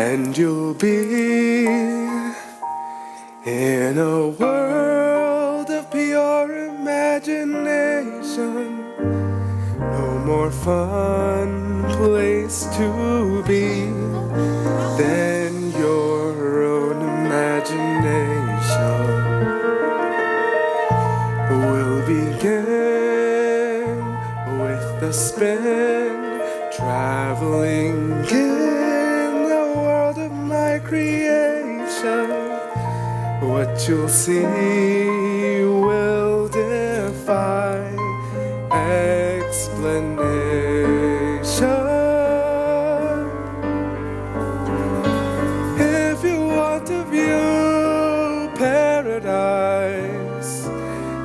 and you'll be in a world of pure imagination. No more fun place to be than your own imagination. We'll begin with a spin, traveling in the world of my creation. What you'll see will defy explanation. If you want to view paradise,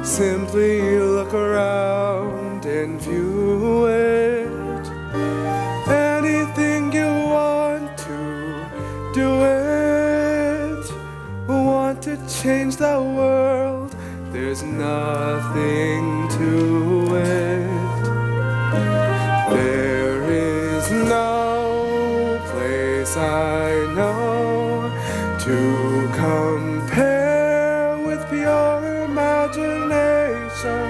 simply look around and view it. Anything you want to, do it. Want to change the world, there's nothing to it. There is no place I know to compare with pure imagination.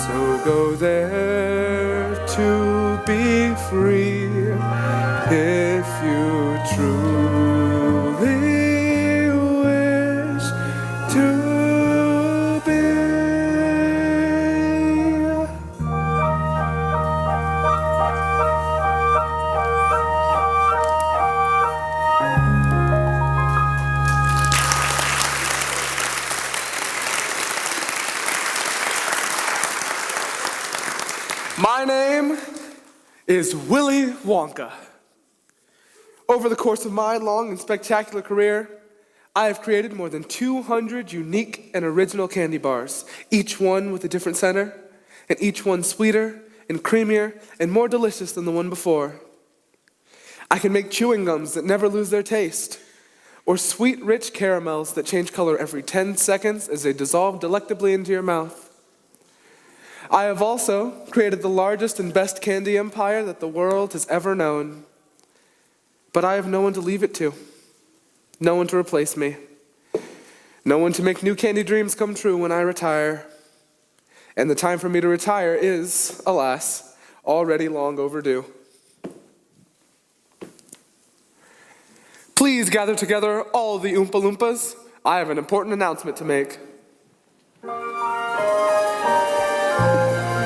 So go there to be free if you truly wish to be. My name is Willy Wonka. Over the course of my long and spectacular career, I have created more than 200 unique and original candy bars, each one with a different center, and each one sweeter and creamier and more delicious than the one before. I can make chewing gums that never lose their taste, or sweet, rich caramels that change color every 10 seconds as they dissolve delectably into your mouth. I have also created the largest and best candy empire that the world has ever known. But I have no one to leave it to, no one to replace me, no one to make new candy dreams come true when I retire. And the time for me to retire is, alas, already long overdue. Please gather together all the Oompa Loompas. I have an important announcement to make.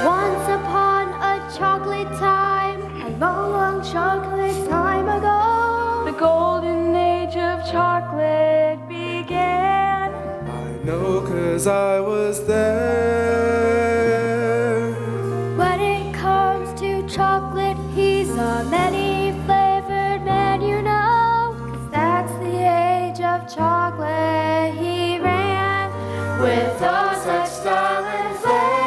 Once upon a chocolate time, a long, long chocolate time ago, the golden age of chocolate began. I know 'cause I was there. When it comes to chocolate, he's a many-flavored man, you know, 'cause that's the age of chocolate he ran, with oh such style and flair.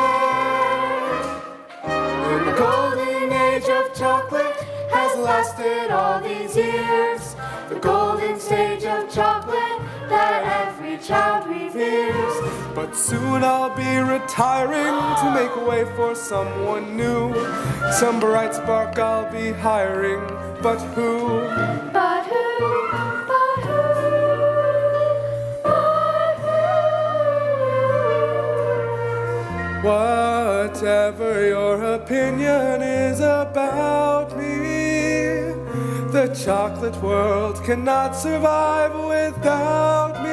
And the golden age of chocolate Has lasted all these years, the golden stage of chocolate that every child reveres. But soon I'll be retiring to make way for someone new. Some bright spark I'll be hiring, but who? But who, but who, but who? Whatever your opinion is about me, the chocolate world cannot survive without me.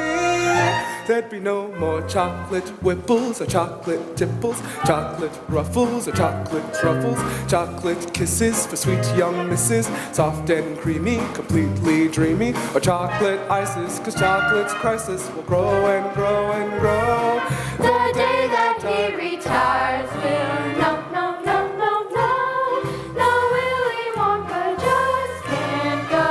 There'd be no more chocolate whipples or chocolate tipples, chocolate ruffles or chocolate truffles, chocolate kisses for sweet young misses, soft and creamy, completely dreamy, or chocolate ices, 'cause chocolate's crisis will grow and grow and grow. The day that he retires will no, no, no, no, no, no, Willy Wonka just can't go.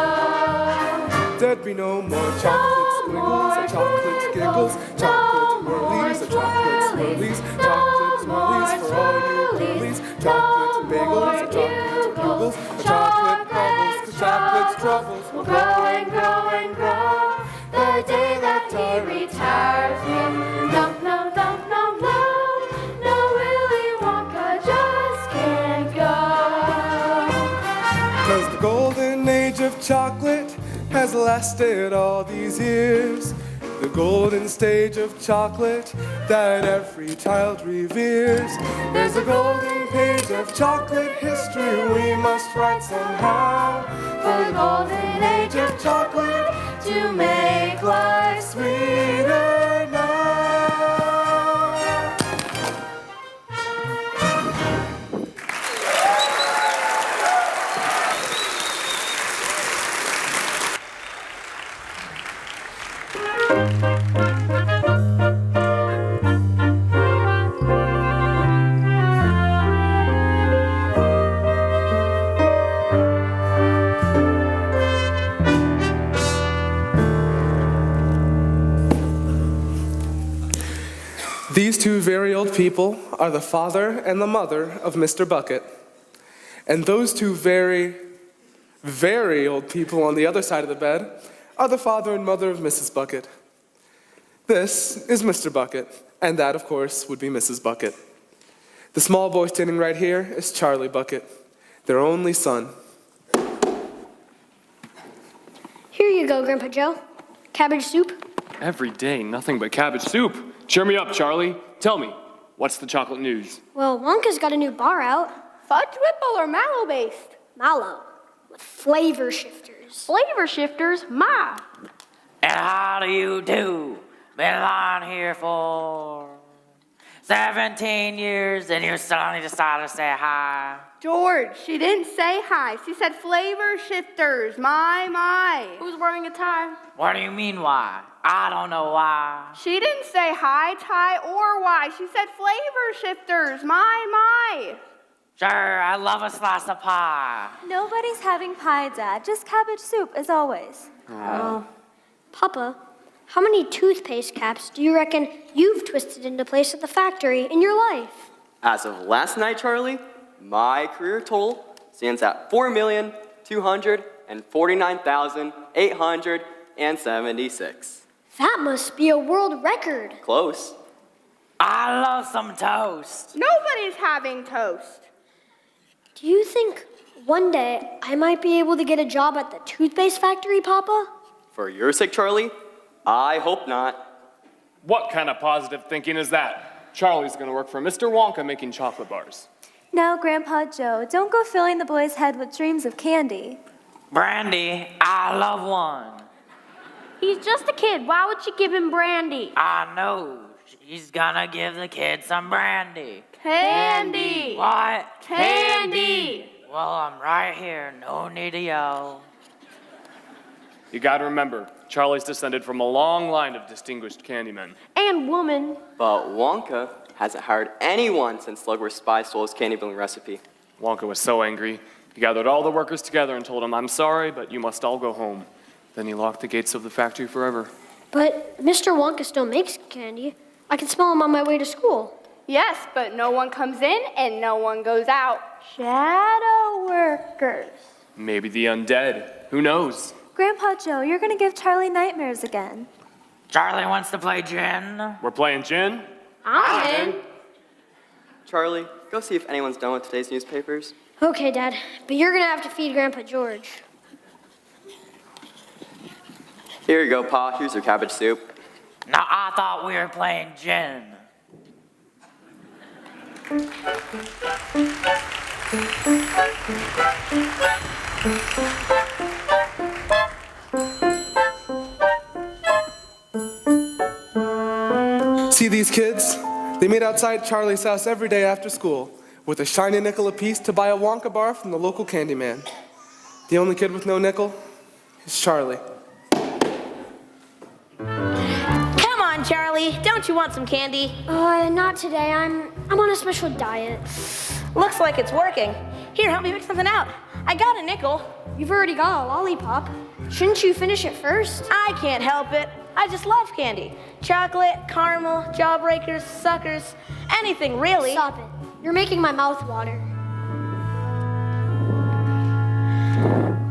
There'd be no more chocolate squiggles or chocolate giggles, chocolate whirlies or chocolate swirlies, chocolate swirlies for all you girlies, chocolate bagels or chocolate bugles, or chocolate bubbles, 'cause chocolate's troubles will grow and grow and grow. The day that he retires will no, no, no, no, no, no, Willy Wonka just can't go. 'Cause the golden age of chocolate has lasted all these years. The golden stage of chocolate that every child reveres. There's a golden page of chocolate history we must write somehow. For the golden age of chocolate to make life sweeter now. These two very old people are the father and the mother of Mr. Bucket. And those two very, very old people on the other side of the bed are the father and mother of Mrs. Bucket. This is Mr. Bucket, and that, of course, would be Mrs. Bucket. The small boy standing right here is Charlie Bucket, their only son. Here you go, Grandpa Joe. Cabbage soup. Every day, nothing but cabbage soup. Cheer me up, Charlie. Tell me, what's the chocolate news? Well, Wonka's got a new bar out. Fudge Whipple or mallow-based? Mallow, with flavor shifters. Flavor shifters? My. And how do you do? Been on here for 17 years and you suddenly decided to say hi. George, she didn't say hi. She said flavor shifters. My. Who's wearing a tie? What do you mean why? I don't know why. She didn't say hi, tie, or why. She said flavor shifters. My. Sure, I love a slice of pie. Nobody's having pie, Dad. Just cabbage soup, as always. Oh. Papa, how many toothpaste caps do you reckon you've twisted into place at the factory in your life? As of last night, Charlie, my career total stands at 4,249,876. That must be a world record. Close. I love some toast. Nobody's having toast. Do you think one day I might be able to get a job at the toothpaste factory, Papa? For your sake, Charlie, I hope not. What kind of positive thinking is that? Charlie's gonna work for Mr. Wonka making chocolate bars. No, Grandpa Joe, don't go filling the boy's head with dreams of candy. Brandy, I love one. He's just a kid. Why would you give him brandy? I know. She's gonna give the kid some brandy. Candy. What? Candy. Well, I'm right here. No need to yell. You gotta remember, Charlie's descended from a long line of distinguished candymen. And woman. But Wonka hasn't hired anyone since Slugworth Spy stole his candy billing recipe. Wonka was so angry, he gathered all the workers together and told them, "I'm sorry, but you must all go home." Then he locked the gates of the factory forever. But Mr. Wonka still makes candy. I can smell him on my way to school. Yes, but no one comes in and no one goes out. Shadow workers. Maybe the undead. Who knows? Grandpa Joe, you're gonna give Charlie nightmares again. Charlie wants to play gin. We're playing gin? I'm in. Charlie, go see if anyone's done with today's newspapers. Okay, Dad, but you're gonna have to feed Grandpa George. Here you go, Pa. Here's your cabbage soup. Now, I thought we were playing gin. See these kids? They meet outside Charlie's house every day after school with a shiny nickel apiece to buy a Wonka bar from the local candy man. The only kid with no nickel is Charlie. Come on, Charlie. Don't you want some candy? Not today. I'm on a special diet. Looks like it's working. Here, help me pick something out. I got a nickel. You've already got a lollipop. Shouldn't you finish it first? I can't help it. I just love candy. Chocolate, caramel, jawbreakers, suckers, anything really. Stop it. You're making my mouth water.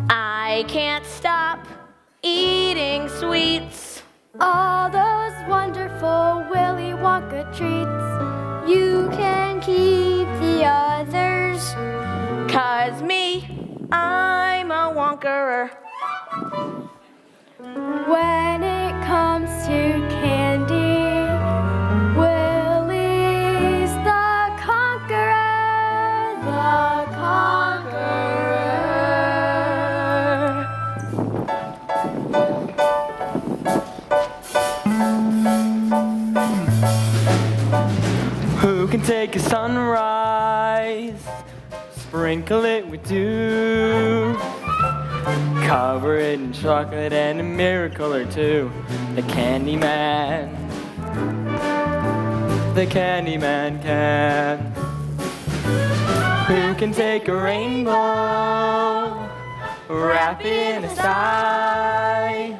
I can't stop eating sweets. All those wonderful Willy Wonka treats. You can keep the others. 'Cause me, I'm a Wonkerer. When it comes to candy, Willy's the conqueror, the conqueror. Who can take a sunrise, sprinkle it with dew, cover it in chocolate and a miracle or two? The Candyman. The Candyman can. Who can take a rainbow, wrap it in a sigh,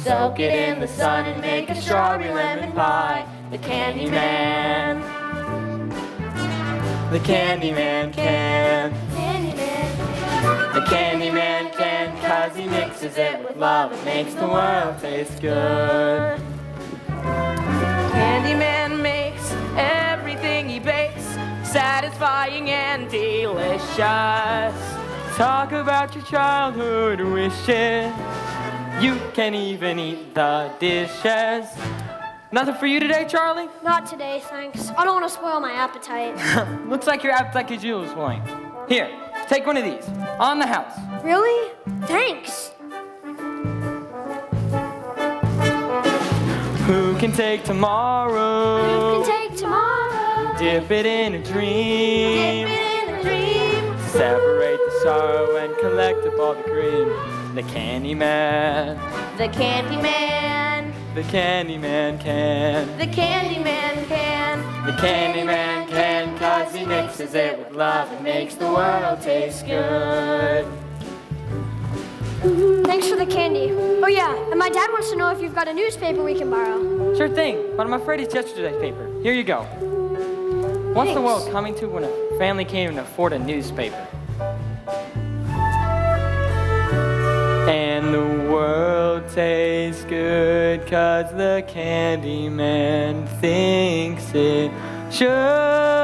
soak it in the sun and make a strawberry lemon pie? The Candyman. The Candyman can. The Candyman can, 'cause he mixes it with love and makes the world taste good. Candyman makes everything he bakes satisfying and delicious. Talk about your childhood wishes. You can even eat the dishes. Nothing for you today, Charlie? Not today, thanks. I don't want to spoil my appetite. Looks like your appetite could use one. Here, take one of these. On the house. Really? Thanks. Who can take tomorrow? You can take tomorrow. Dip it in a dream. Dip it in a dream. Separate the sorrow and collect up all the cream. The Candyman. The Candyman. The Candyman can. The Candyman can. The Candyman can, 'cause he mixes it with love and makes the world taste good. Thanks for the candy. Oh yeah, and my dad wants to know if you've got a newspaper we can borrow. Sure thing, but I'm afraid it's yesterday's paper. Here you go. What's the world coming to when a family can't even afford a newspaper? And the world tastes good 'cause the Candyman thinks it should.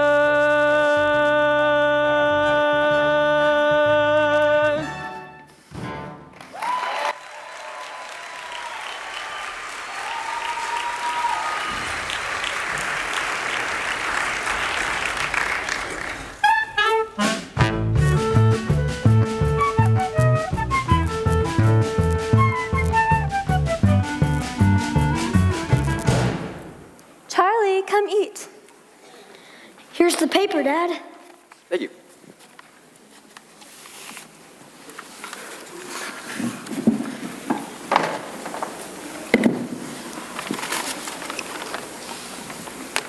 Charlie, come eat. Here's the paper, Dad. Thank you.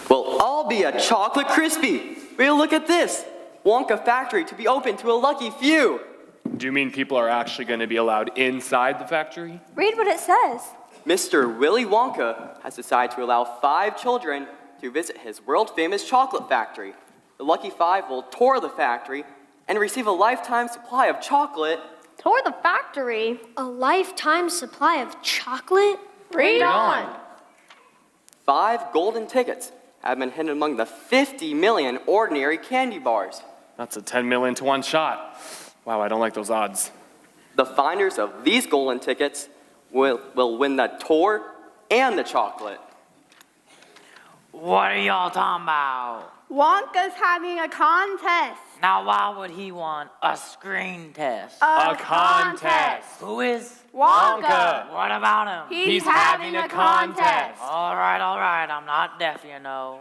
Well, I'll be a chocolate crispy. Will, look at this. Wonka factory to be open to a lucky few. Do you mean people are actually going to be allowed inside the factory? Read what it says. Mr. Willy Wonka has decided to allow 5 children to visit his world-famous chocolate factory. The lucky 5 will tour the factory and receive a lifetime supply of chocolate. Tour the factory. A lifetime supply of chocolate? Read on. 5 golden tickets have been hidden among the 50 million ordinary candy bars. That's a 10 million to 1 shot. Wow, I don't like those odds. The finders of these golden tickets will win the tour and the chocolate. What are y'all talking about? Wonka's having a contest. Now, why would he want a screen test? A contest. Who is? Wonka. What about him? He's having a contest. All right, I'm not deaf, you know.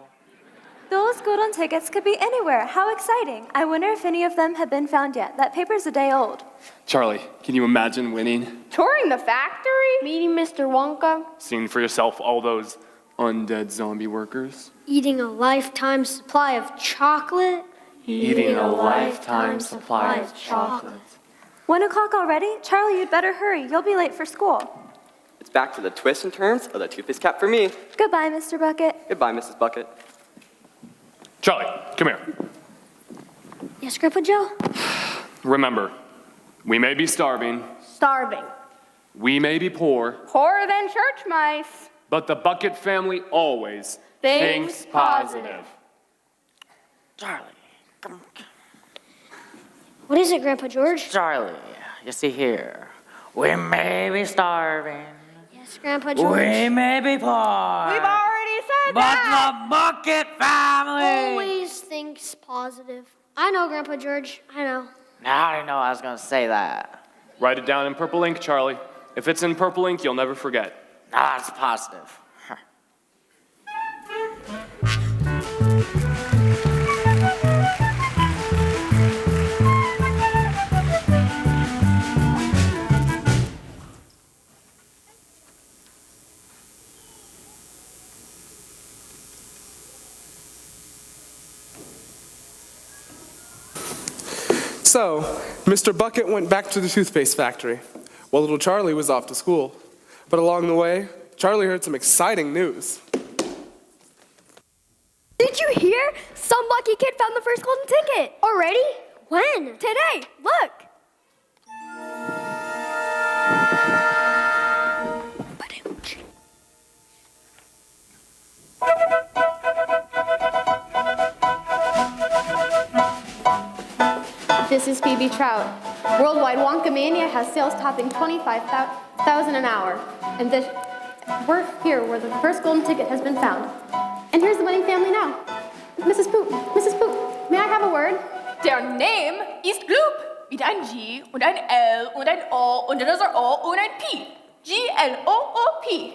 Those golden tickets could be anywhere. How exciting. I wonder if any of them have been found yet. That paper's a day old. Charlie, can you imagine winning? Touring the factory? Meeting Mr. Wonka? Seeing for yourself all those undead zombie workers? Eating a lifetime supply of chocolate? Eating a lifetime supply of chocolate. 1 o'clock already? Charlie, you'd better hurry. You'll be late for school. It's back to the twists and turns of the toothpaste cap for me. Goodbye, Mr. Bucket. Goodbye, Mrs. Bucket. Charlie, come here. Yes, Grandpa Joe? Remember, we may be starving, Starving. we may be poor, Poorer than church mice. but the Bucket family always Thinks positive. Charlie, What is it, Grandpa George? Charlie, you see here, We may be starving. Yes, Grandpa George. We may be poor. We've already said But that. the Bucket family. Always thinks positive. I know, Grandpa George. I know. Now I didn't know I was going to say that. Write it down in purple ink, Charlie. If it's in purple ink, you'll never forget. Now that's positive. So, Mr. Bucket went back to the toothpaste factory, while little Charlie was off to school. But along the way, Charlie heard some exciting news. Did you hear? Some lucky kid found the first golden ticket. Already? When? Today. Look. This is Phoebe Trout. Worldwide Wonka Mania has sales topping 25,000 an hour. And we're here where the first golden ticket has been found. And here's the winning family now. Mrs. Poop, may I have a word? Der Name ist Gloop. Mit ein G und ein L und ein O und das O und ein P. G-L-O-O-P.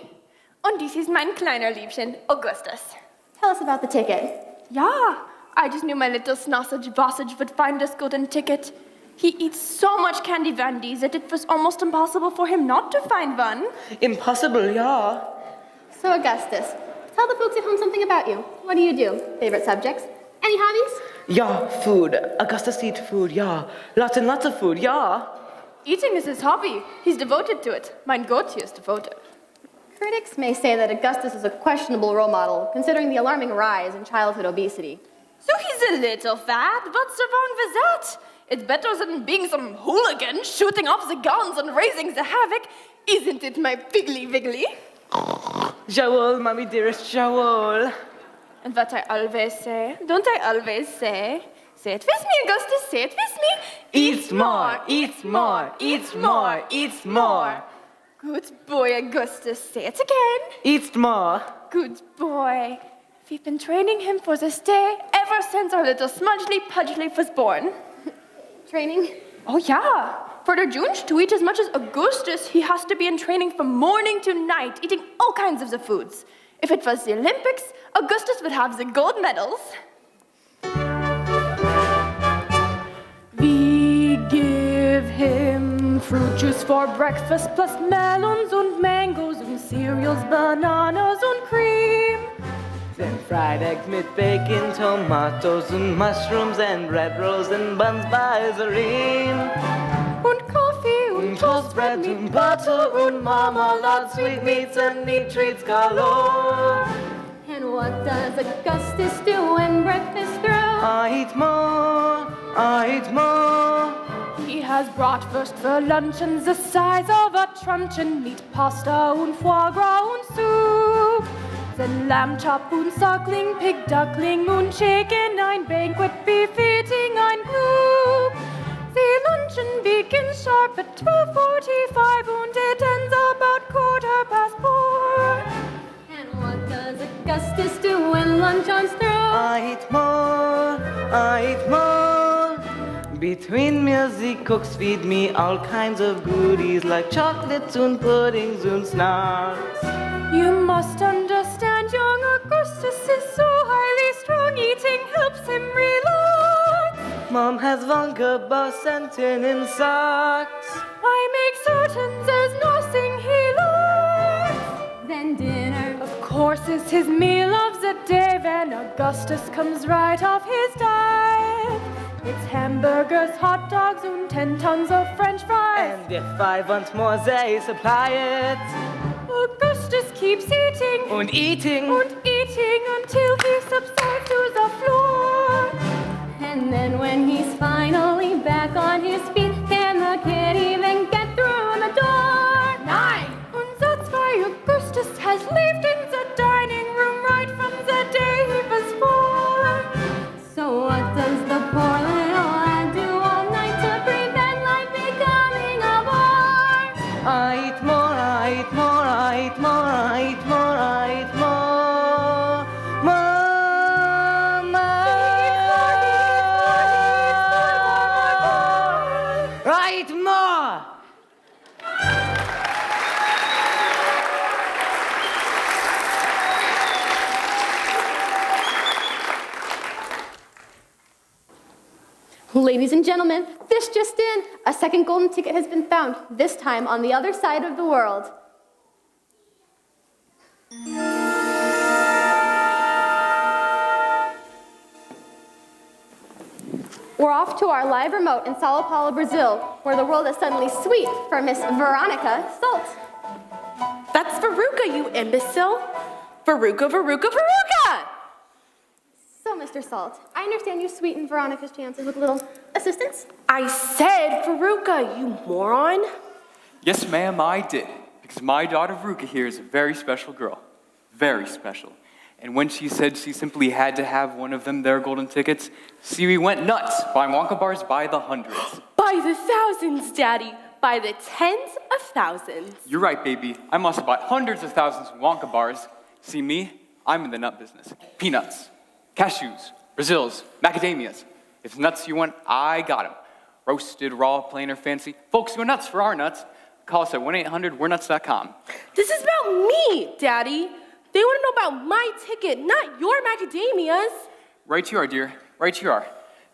Und dies ist mein kleiner Liebchen, Augustus. Tell us about the ticket. Ja, I just knew my little sausage bossage would find this golden ticket. He eats so much candy vandies that it was almost impossible for him not to find one. Impossible, ja. So Augustus, tell the folks at home something about you. What do you do? Favorite subjects? Any hobbies? Ja, food. Augustus eat food, ja. Lots and lots of food, ja. Eating is his hobby. He's devoted to it. Mein Gott, he is devoted. Critics may say that Augustus is a questionable role model, considering the alarming rise in childhood obesity. So he's a little fat. What's wrong with that? It's better than being some hooligan shooting off the guns and raising the havoc. Isn't it, my piggly wiggly? Joel, mommy dearest, Joel. And what I always say, don't I always say? Say it with me, Augustus, say it with me. Eats more, eats more, eats more, eats more. Good boy, Augustus, say it again. Eats more. Good boy. We've been training him for this day ever since our little smudgely pudgely was born. Training? Oh yeah. For the Junge to eat as much as Augustus, he has to be in training from morning to night, eating all kinds of the foods. If it was the Olympics, Augustus would have the gold medals. We give him fruit juice for breakfast, plus melons and mangoes and cereals, bananas and cream. Then fried eggs with bacon, tomatoes and mushrooms and bread rolls and buns by Zareen. And coffee and Toast bread and butter and marmalade, sweetmeats and neat treats galore. And what does Augustus do when breakfast through? I eat more, I eat more. He has bratwurst for luncheons the size of a truncheon, meat pasta and foie gras and soup. Then lamb chop und suckling, pig duckling und chicken, ein banquet befitting ein Gloop. The luncheon begins sharp at 12:45 and it ends about 4:15. And what does Augustus do when lunch on's through? I eat more, I eat more. Between meals the cooks feed me all kinds of goodies like chocolates and puddings and snacks. You must understand, young Augustus is so highly strung, eating helps him relax. Mom has Wonka bar sent in socks. I make certain there's nothing he lacks. Then dinner. Of course, is his meal of the day when Augustus comes right off his diet. It's hamburgers, hot dogs, and 10 tons of French fries. And if I want more, they supply it. Augustus keeps eating And eating. and eating until he subsides to the floor. And then when he's finally back on his feet, can the kid even get through the door? 9. And that's why Augustus has lived in the dining room right from the day he was born. So what does the poor little lad do all night to prevent life becoming a bore? eat more. Ladies and gentlemen, this just in, a second golden ticket has been found, this time on the other side of the world. We're off to our live remote in Sao Paulo, Brazil, where the world is suddenly sweet for Miss Veronica Salt. That's Veruca, you imbecile. Veruca, Veruca, Veruca! So, Mr. Salt, I understand you sweetened Veronica's chances with a little assistance? I said Veruca, you moron. Yes, ma'am, I did. Because my daughter Veruca here is a very special girl. Very special. And when she said she simply had to have one of them there golden tickets, see, we went nuts, buying Wonka bars by the hundreds. By the thousands, Daddy. By the tens of thousands. You're right, baby. I must have bought hundreds of thousands of Wonka bars. See me? I'm in the nut business. Peanuts, cashews, Brazils, macadamias. If nuts you want, I got them. Roasted, raw, plain, or fancy. Folks go nuts for our nuts. Call us at 1-800-WERENUTS.com. This is about me, Daddy. They want to know about my ticket, not your macadamias. Right you are, dear. Right you are.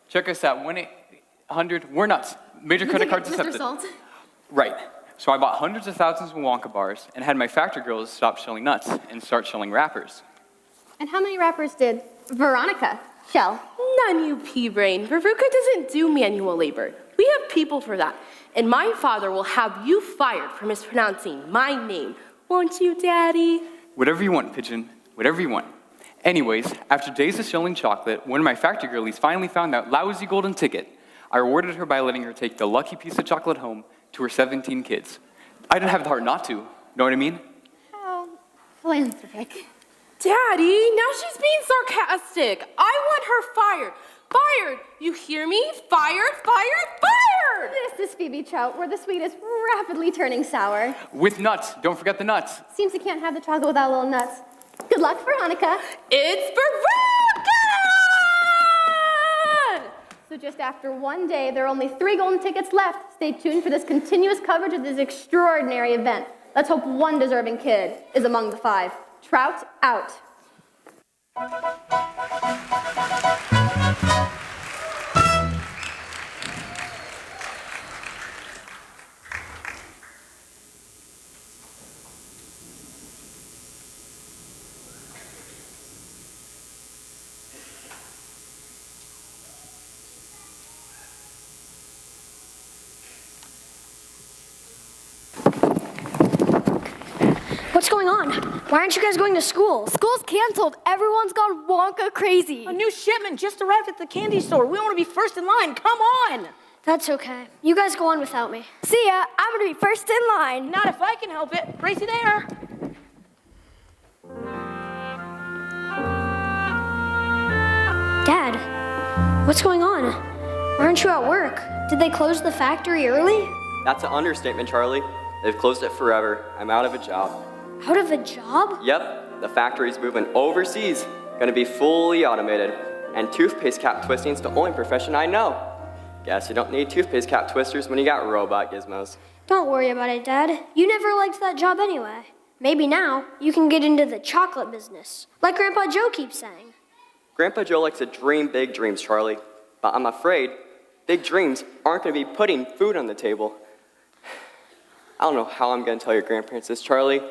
Check us out, 1-800-WERE-NUTS. Major credit cards accepted. Mr. Salt. Right. So I bought hundreds of thousands of Wonka bars and had my factory girls stop shelling nuts and start shelling wrappers. And how many wrappers did Veronica shell? None, you pea-brain. Veruca doesn't do manual labor. We have people for that. And my father will have you fired for mispronouncing my name. Won't you, Daddy? Whatever you want, Pigeon. Whatever you want. Anyways, after days of shelling chocolate, one of my factory girlies finally found that lousy golden ticket. I rewarded her by letting her take the lucky piece of chocolate home to her 17 kids. I didn't have the heart not to. Know what I mean? How philanthropic. Daddy, now she's being sarcastic. I want her fired. Fired! You hear me? Fired, fired, fired! This is Phoebe Trout, where the sweet is rapidly turning sour. With nuts. Don't forget the nuts. Seems you can't have the chocolate without little nuts. Good luck, Veronica. It's Veruca! So just after one day, there are only 3 golden tickets left. Stay tuned for this continuous coverage of this extraordinary event. Let's hope one deserving kid is among the 5. Trout out. What's going on? Why aren't you guys going to school? School's canceled. Everyone's gone Wonka crazy. A new shipment just arrived at the candy store. We want to be first in line. Come on! That's okay. You guys go on without me. See ya. I'm gonna be first in line. Not if I can help it. Gracie there. Dad, what's going on? Why aren't you at work? Did they close the factory early? That's an understatement, Charlie. They've closed it forever. I'm out of a job. Out of a job? Yep, the factory's moving overseas. Gonna be fully automated. And toothpaste cap twisting's the only profession I know. Guess you don't need toothpaste cap twisters when you got robot gizmos. Don't worry about it, Dad. You never liked that job anyway. Maybe now you can get into the chocolate business, like Grandpa Joe keeps saying. Grandpa Joe likes to dream big dreams, Charlie. But I'm afraid big dreams aren't gonna be putting food on the table. I don't know how I'm gonna tell your grandparents this, Charlie.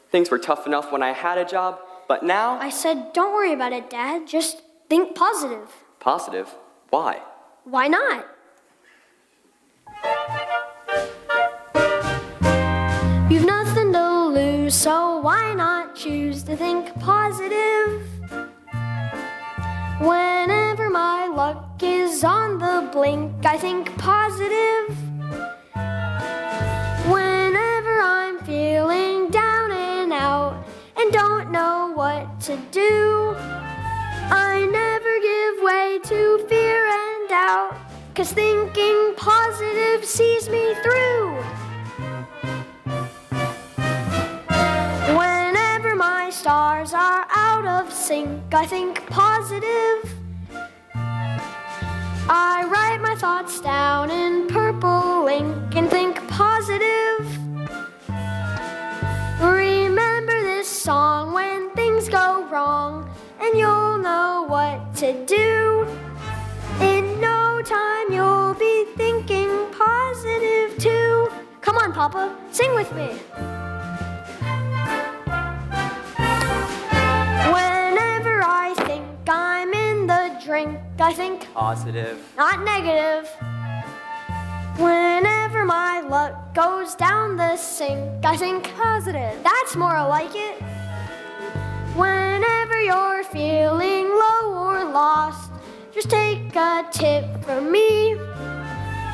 Things were tough enough when I had a job, but now... I said, don't worry about it, Dad. Just think positive. Positive? Why? Why not? You've nothing to lose, so why not choose to think positive? Whenever my luck is on the blink, I think positive. Whenever I'm feeling down and out and don't know what to do, I never give way to fear and doubt, 'cause thinking positive sees me through. Whenever my stars are out of sync, I think positive. I write my thoughts down in purple ink, Papa. Sing with me. Whenever I think I'm in the drink, I think Positive. not negative. Whenever my luck goes down the sink, I think positive. That's more like it. Whenever you're feeling low or lost, just take a tip from me.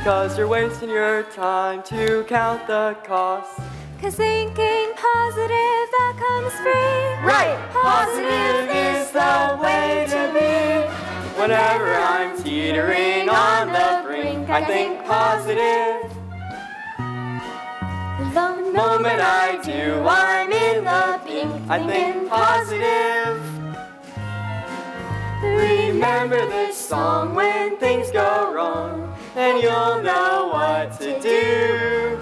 'Cause you're wasting your time to count the cost. 'Cause thinking positive, that comes free. Right! Positive is the way to be. Whenever I'm teetering on the brink, I think positive. The Moment I do, I'm in the pink. I think positive. Remember this song when things go wrong, and you'll know what to do.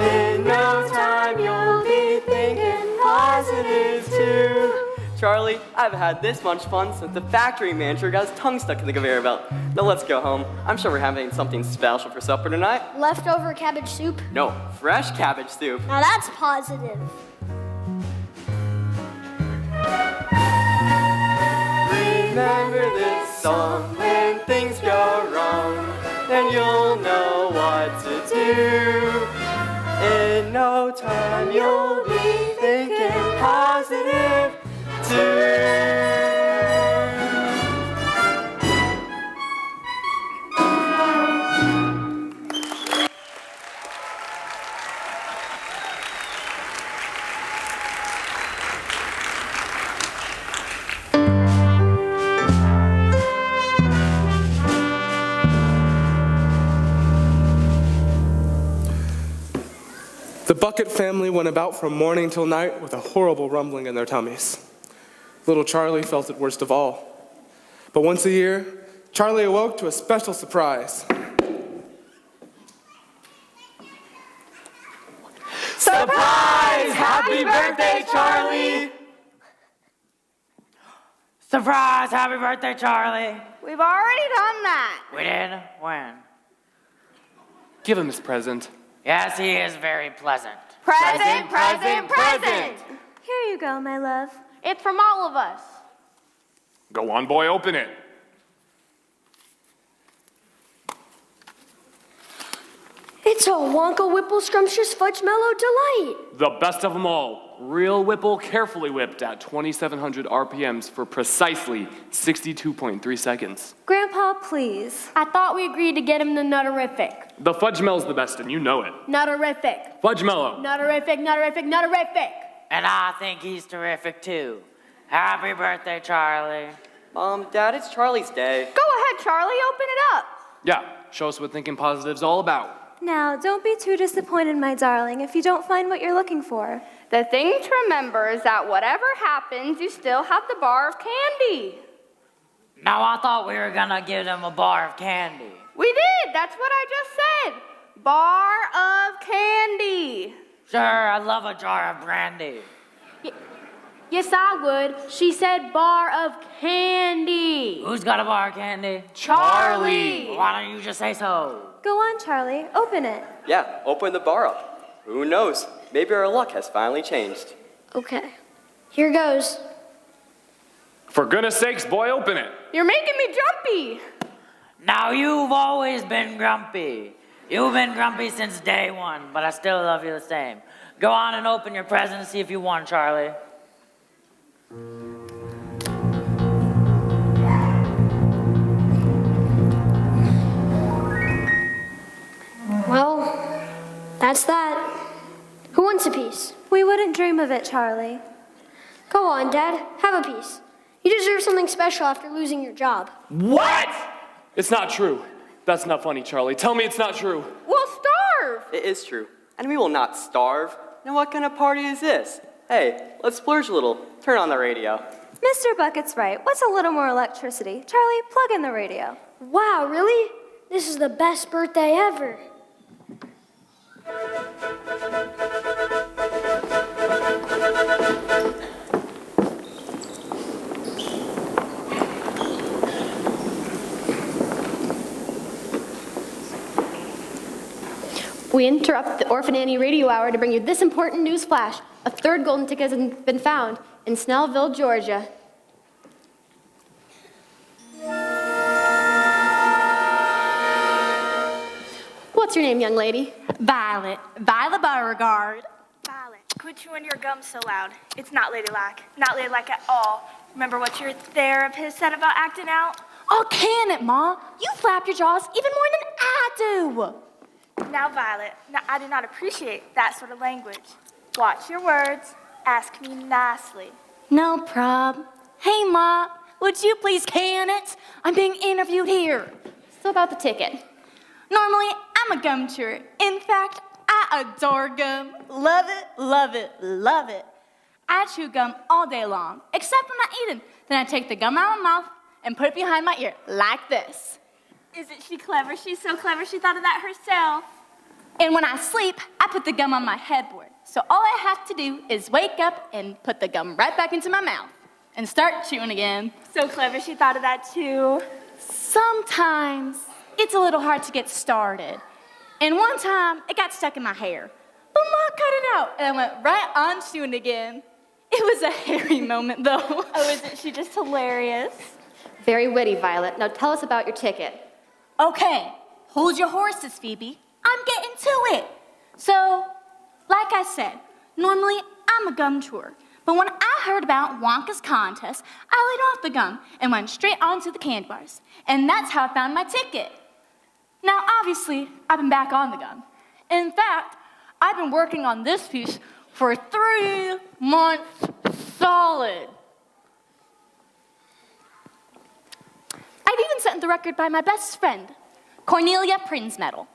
In no time you'll be thinking positive too. Charlie, I've had this much fun since the factory manager got his tongue stuck in the conveyor belt. Now let's go home. I'm sure we're having something special for supper tonight. leftover cabbage soup. No, fresh cabbage soup. Now that's positive. Remember this song when things go wrong, and you'll know what to do. In no time you'll be thinking positive too. The Bucket family went about from morning till night with a horrible rumbling in their tummies. Little Charlie felt it worst of all. But once a year, Charlie awoke to a special surprise. Surprise! Happy birthday, Charlie! Surprise! Happy birthday, Charlie! We've already done that. We did? When? Give him his present. Yes, he is very pleasant. Present, present, present. Here you go, my love. It's from all of us. Go on, boy, open it. It's a Wonka Whipple Scrumptious Fudge Mellow Delight. The best of them all. Real Whipple, carefully whipped at 2,700 RPMs for precisely 62.3 seconds. Grandpa, please. I thought we agreed to get him the Nutterific. The Fudge Mellow's the best, and you know it. Nutterific. Fudge Mellow. Nutterific, Nutterific, Nutterific. And I think he's terrific too. Happy birthday, Charlie. Dad, it's Charlie's day. Go ahead, Charlie, open it up. Yeah, show us what thinking positive's all about. Now, don't be too disappointed, my darling, if you don't find what you're looking for. The thing to remember is that whatever happens, you still have the bar of candy. No, I thought we were gonna give him a bar of candy. We did, that's what I just said. Bar of candy. Sure, I love a jar of brandy. Yes, I would. She said bar of candy. Who's got a bar of candy? Charlie. Why don't you just say so? Go on, Charlie. Open it. Yeah, open the bar up. Who knows? Maybe our luck has finally changed. Okay, here goes. For goodness sakes, boy, open it. You're making me jumpy. Now, you've always been grumpy. You've been grumpy since day one, but I still love you the same. Go on and open your present and see if you won, Charlie. Well, that's that. Who wants a piece? We wouldn't dream of it, Charlie. Go on, Dad. Have a piece. You deserve something special after losing your job. What? It's not true. That's not funny, Charlie. Tell me it's not true. We'll starve. It is true. And we will not starve. Now what kind of party is this? Hey, let's splurge a little. Turn on the radio. Mr. Bucket's right. What's a little more electricity? Charlie, plug in the radio. Wow, really? This is the best birthday ever. We interrupt the Orphan Annie Radio Hour to bring you this important news flash. A third golden ticket has been found in Snellville, Georgia. What's your name, young lady? Violet. Violet Beauregard. Violet, quit chewing your gum so loud. It's not ladylike. Not ladylike at all. Remember what your therapist said about acting out? Oh, can it, Ma? You flap your jaws even more than I do. Now, Violet, now I do not appreciate that sort of language. Watch your words. Ask me nicely. No prob. Hey, Ma, would you please can it? I'm being interviewed here. So about the ticket. Normally, I'm a gum chewer. In fact, I adore gum. Love it, love it, love it. I chew gum all day long, except when I'm eating. Then I take the gum out of my mouth and put it behind my ear, like this. Isn't she clever? She's so clever she thought of that herself. And when I sleep, I put the gum on my headboard. So all I have to do is wake up and put the gum right back into my mouth and start chewing again. So clever she thought of that too. Sometimes it's a little hard to get started. And one time, it got stuck in my hair. But Ma cut it out, and I went right on chewing again. It was a hairy moment, though. Oh, isn't she just hilarious? Very witty, Violet. Now tell us about your ticket. Okay, hold your horses, Phoebe. I'm getting to it. So, like I said, normally I'm a gum chewer. But when I heard about Wonka's contest, I laid off the gum and went straight on to the candy bars. And that's how I found my ticket. Now, obviously, I've been back on the gum. In fact, I've been working on this piece for 3 months solid. I've even set the record by my best friend, Cornelia Prinsmetal.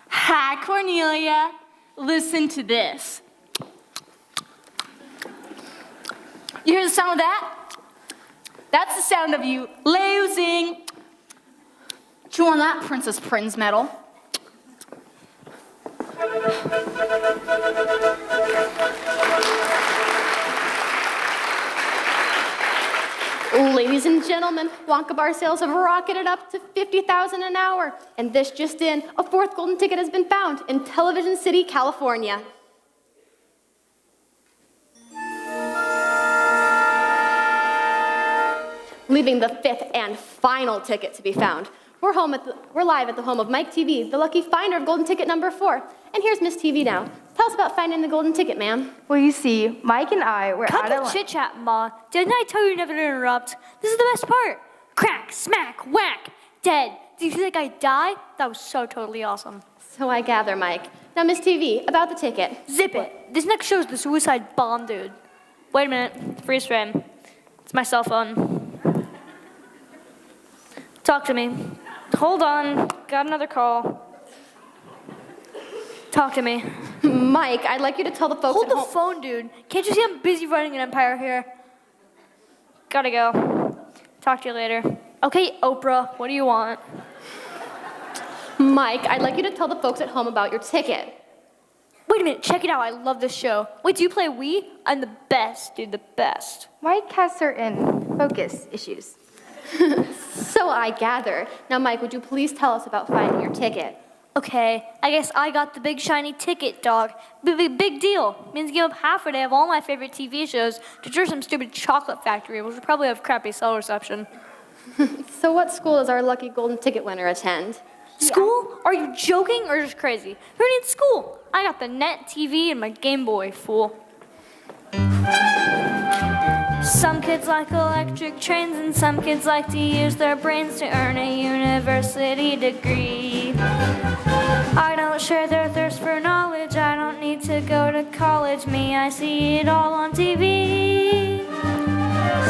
Hi, Cornelia. Listen to this. You hear the sound of that? That's the sound of you losing. Chew on that, Princess Prinsmetal. Ladies and gentlemen, Wonka bar sales have rocketed up to $50,000 an hour. And this just in, a 4th golden ticket has been found in Television City, California. Leaving the 5th and final ticket to be found. We're live at the home of Mike TV, the lucky finder of golden ticket number 4. And here's Miss TV now. Tell us about finding the golden ticket, ma'am. Well, you see, Mike and I were Cut at the chit-chat, Ma. Didn't I tell you never to interrupt? This is the best part. Crack, smack, whack, dead. Did you think I'd die? That was so totally awesome. So I gather, Mike. Now, Miss TV, about the ticket. Zip it. This next show's the suicide bomb, dude. Wait a minute. Freeze frame. It's my cell phone. Talk to me. Hold on. Got another call. Talk to me. Mike, I'd like you to tell the folks Hold at the home. phone, dude. Can't you see I'm busy running an empire here? Gotta go. Talk to you later. Okay, Oprah, what do you want? Mike, I'd like you to tell the folks at home about your ticket. Wait a minute, check it out. I love this show. Wait, do you play Wii? I'm the best, dude, the best. Mike has certain focus issues. So I gather. Now, Mike, would you please tell us about finding your ticket? Okay, I guess I got the big shiny ticket, dog. Big deal. Means give up half a day of all my favorite TV shows to cheer some stupid chocolate factory, which will probably have crappy cell reception. So what school does our lucky golden ticket winner attend? School? Are you joking or just crazy? Who needs school? I got the net, TV, and my Game Boy, fool. Some kids like electric trains and some kids like to use their brains to earn a university degree. I don't share their thirst for knowledge, I don't need to go to college. Me, I see it all on TV.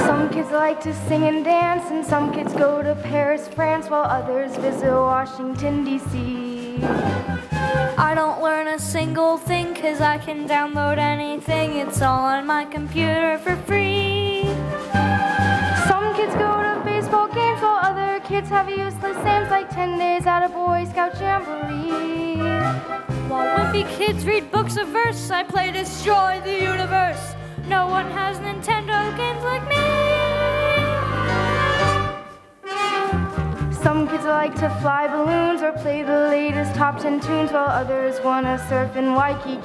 Some kids like to sing and dance, and some kids go to Paris, France, while others visit Washington, D.C. I don't learn a single thing, 'cause I can download anything. It's all on my computer for free. Some kids go to baseball games, while other kids have useless names like 10 days at a Boy Scout Jamboree. While wimpy kids read books of verse, I play Destroy the Universe. No one has Nintendo games like me. Some kids like to fly balloons or play the latest top 10 tunes, while others wanna surf in Waikiki.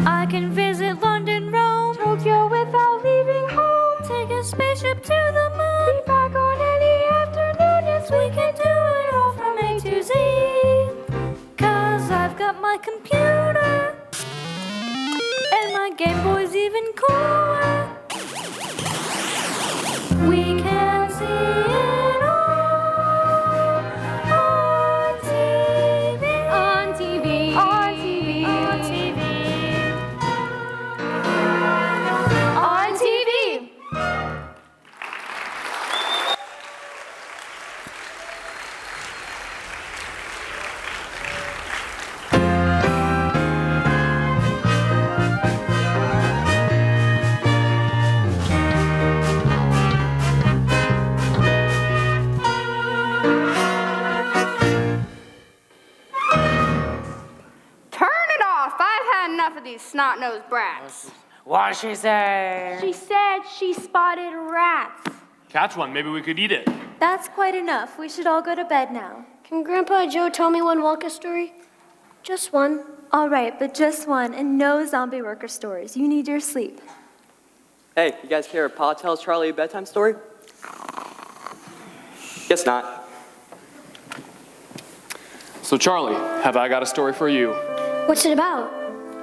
I can visit London, Rome, Tokyo without leaving home. take a spaceship to the moon. Be back on any afternoon. Yes, We can do it all from A to Z. 'Cause I've got my computer, and my Game Boy's even cooler. We can see it all on TV. On TV. On TV. On TV. On TV. Turn it off. I've had enough of these snot-nosed brats. What'd she say? She said she spotted rats. Catch one, maybe we could eat it. That's quite enough. We should all go to bed now. Can Grandpa Joe tell me one Wonka story? Just one. All right, but just one, and no zombie worker stories. You need your sleep. Hey, you guys care if Pa tells Charlie a bedtime story? Guess not. So Charlie, have I got a story for you? What's it about?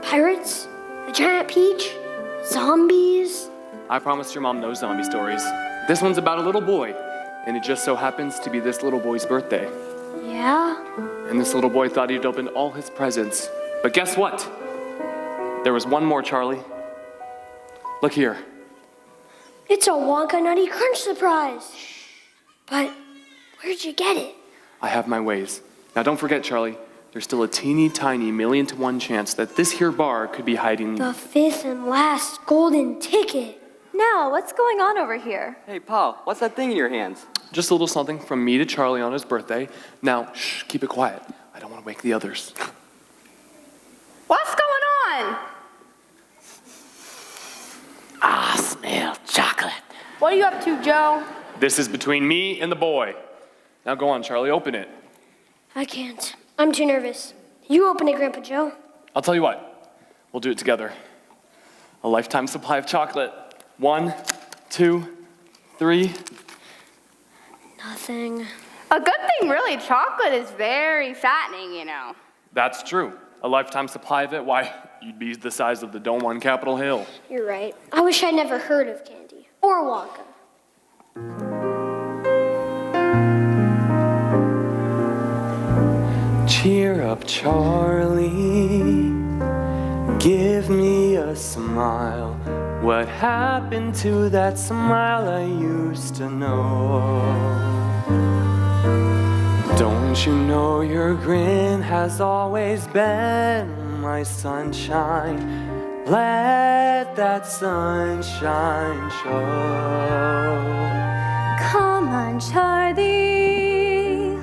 Pirates? A giant peach? Zombies? I promised your mom no zombie stories. This one's about a little boy, and it just so happens to be this little boy's birthday. Yeah? And this little boy thought he'd opened all his presents. But guess what? There was one more, Charlie. Look here. It's a Wonka Nutty Crunch surprise. But where'd you get it? I have my ways. Now don't forget, Charlie, there's still a teeny tiny 1,000,000 to 1 chance that this here bar could be hiding. The fifth and last golden ticket. Now, what's going on over here? Hey, Pa, what's that thing in your hands? Just a little something from me to Charlie on his birthday. Now, shh, keep it quiet. I don't want to wake the others. What's going on? I smell chocolate. What are you up to, Joe? This is between me and the boy. Now go on, Charlie, open it. I can't. I'm too nervous. You open it, Grandpa Joe. I'll tell you what, we'll do it together. A lifetime supply of chocolate. 1, 2, 3. Nothing. A good thing, really. Chocolate is very fattening, you know. That's true. A lifetime supply of it, why, you'd be the size of the dome on Capitol Hill. You're right. I wish I'd never heard of candy. Or Wonka. Cheer up, Charlie. Give me a smile. What happened to that smile I used to know? Don't you know your grin has always been my sunshine? Let that sunshine show. Come on, Charlie.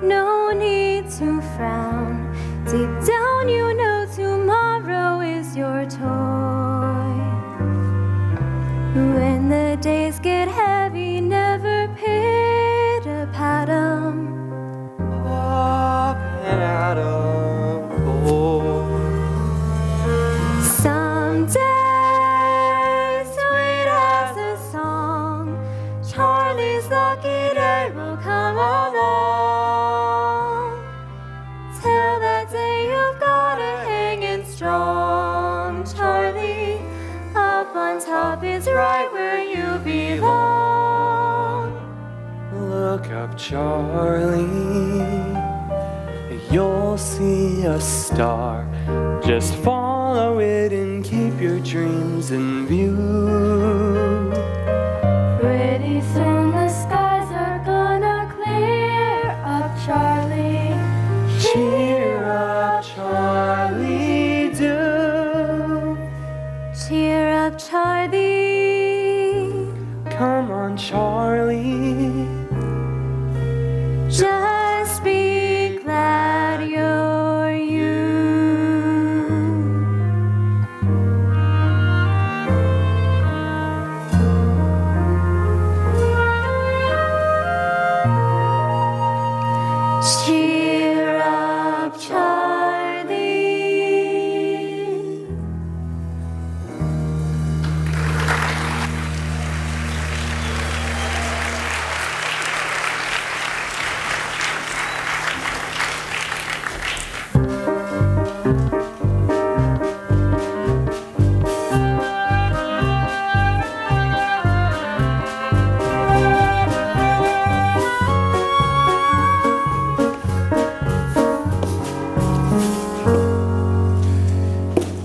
No need to frown. Deep down, you know tomorrow is your toy. When the days get heavy, never pitter-pat 'em. Up and out of Someday, sweet as a song, Charlie's lucky day will come along. Till that day, you've gotta hang in strong, Charlie. Up on top is right where you belong. Look up, Charlie. You'll see a star. Just follow it and keep your dreams in view. Pretty soon the skies are gonna clear up, Charlie. Cheer up, Charlie, do. Cheer up, Charlie. Come on, Charlie. Just be glad you're you.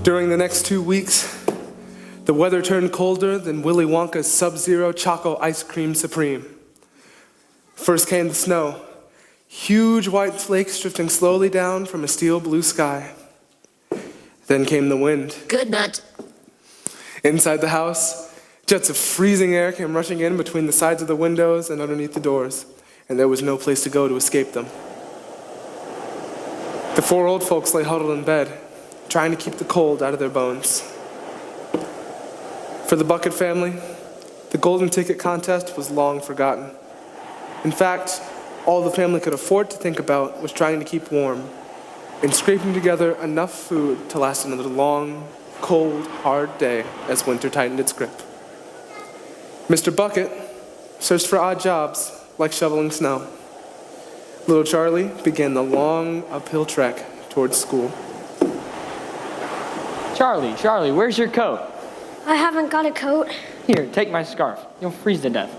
During the next 2 weeks, the weather turned colder than Willy Wonka's Sub-Zero Choco Ice Cream Supreme. First came the snow, huge white flakes drifting slowly down from a steel blue sky. Then came the wind. Good nut. Inside the house, jets of freezing air came rushing in between the sides of the windows and underneath the doors, and there was no place to go to escape them. The 4 old folks lay huddled in bed, trying to keep the cold out of their bones. For the Bucket family, the golden ticket contest was long forgotten. In fact, all the family could afford to think about was trying to keep warm and scraping together enough food to last another long, cold, hard day as winter tightened its grip. Mr. Bucket searched for odd jobs like shoveling snow. Little Charlie began the long uphill trek towards school. Charlie, where's your coat? I haven't got a coat. Here, take my scarf. You'll freeze to death.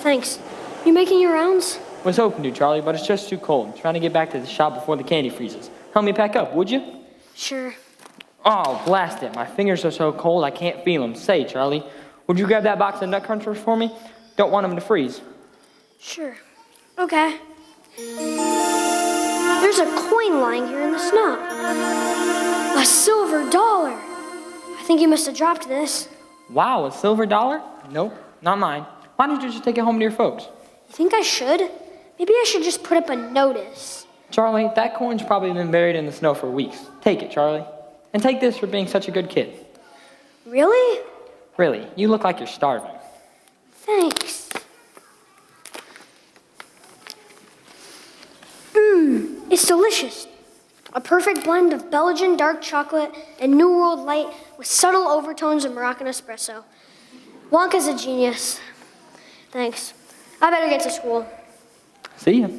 Thanks. You making your rounds? Was hoping to, Charlie, but it's just too cold. Trying to get back to the shop before the candy freezes. Help me pack up, would you? Sure. Oh, blast it. My fingers are so cold I can't feel them. Say, Charlie, would you grab that box of nut crunchers for me? Don't want them to freeze. Sure. Okay. There's a coin lying here in the snow. A silver dollar. I think you must have dropped this. Wow, a silver dollar? Nope, not mine. Why don't you just take it home to your folks? You think I should? Maybe I should just put up a notice. Charlie, that coin's probably been buried in the snow for weeks. Take it, Charlie. And take this for being such a good kid. Really? Really, you look like you're starving. Thanks. It's delicious. A perfect blend of Belgian dark chocolate and New World light with subtle overtones of Moroccan espresso. Wonka's a genius. Thanks. I better get to school. See ya. Do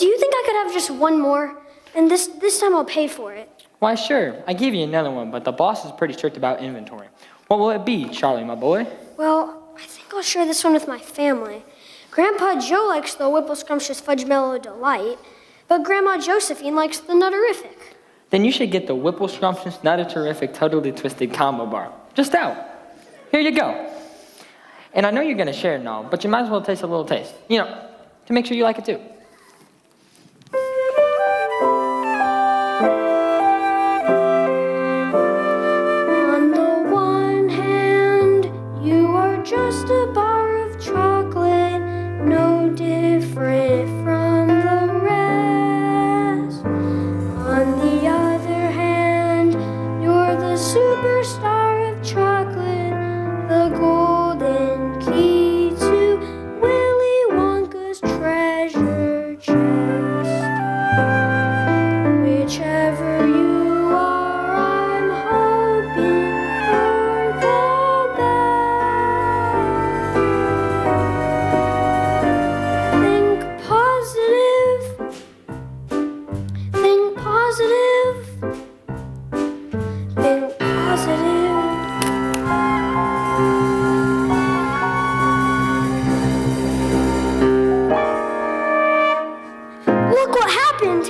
you think I could have just one more? And this time I'll pay for it. Why, sure. I give you another one, but the boss is pretty strict about inventory. What will it be, Charlie, my boy? Well, I think I'll share this one with my family. Grandpa Joe likes the Whipple Scrumptious Fudge Mellow Delight, but Grandma Josephine likes the Nutterific. Then you should get the Whipple Scrumptious Nutterific Totally Twisted Combo Bar. Just out. Here you go. And I know you're going to share it and all, but you might as well taste a little taste. You know, to make sure you like it too. On the one hand, you are just a bar of chocolate, no different from the rest. On the other hand, you're the superstar of chocolate, the golden key to Willy Wonka's treasure chest. Whichever you are, I'm hoping for the best. Think positive. Think positive. Think positive. Look what happened!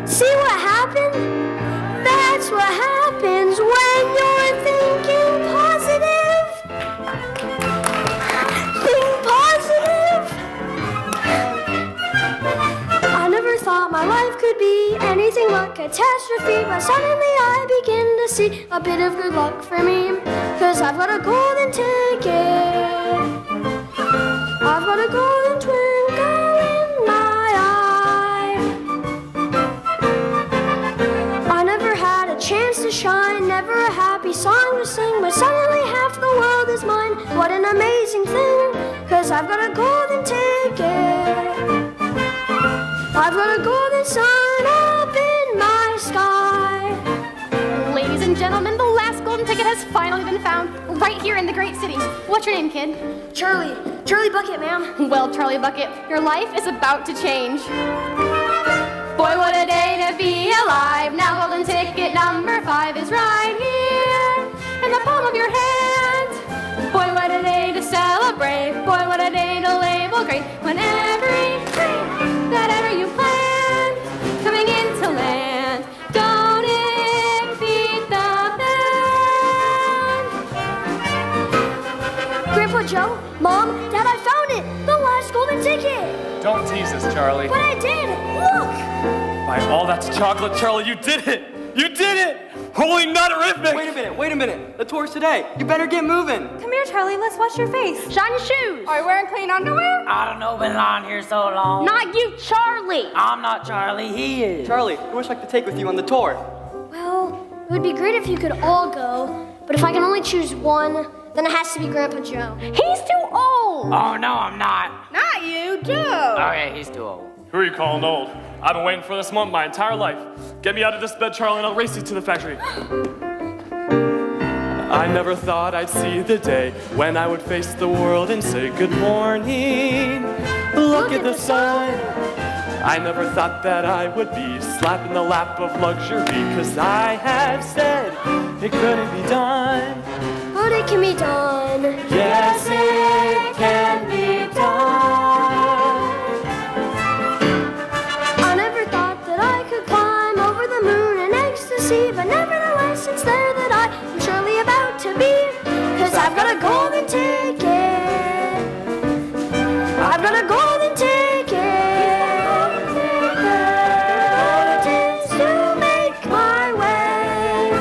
See what happened? That's what happens when you're thinking positive! Think positive! I never thought my life could be anything but catastrophe, but suddenly I begin to see a bit of good luck for me, 'cause I've got a golden ticket. I've got a golden twinkle in my eye. I never had a chance to shine, never a happy song to sing, but suddenly half the world is mine. What an amazing thing, 'cause I've got a golden ticket. I've got a golden sun up in my sky. Ladies and gentlemen, the last golden ticket has finally been found, right here in the great city. What's your name, kid? Charlie Bucket, ma'am. Well, Charlie Bucket, your life is about to change. Boy, what a day to be alive. Now golden ticket number 5 is right here in the palm of your hand. Boy, what a day to celebrate. Boy, what a day to label great. When every dream that ever you planned coming into land. Don't it My, all that's chocolate, Charlie. You did it! You did it! Holy nutterific! Wait a minute. The tour's today. You better get moving. Come here, Charlie. Let's wash your face. Shine your shoes. Are you wearing clean underwear? I don't know, been on here so long. Not you, Charlie. I'm not Charlie, he is. Charlie, who would you like to take with you on the tour? Well, it would be great if you could all go, but if I can only choose one, then it has to be Grandpa Joe. He's too old. Oh, no, I'm not. Not you, Joe. Okay, he's too old. Who are you calling old? I've been waiting for this moment my entire life. Get me out of this bed, Charlie, and I'll race you to the factory. I never thought I'd see the day when I would face the world and say good morning. Look at the sun. I never thought that I would be slapped in the lap of luxury, 'cause I have said it couldn't be done. But it can be done. Yes, it can be done. I never thought that I could climb over the moon in ecstasy, but nevertheless it's there that I am surely about to be, 'cause I've got a golden ticket. I've got a golden ticket. It is to make my way,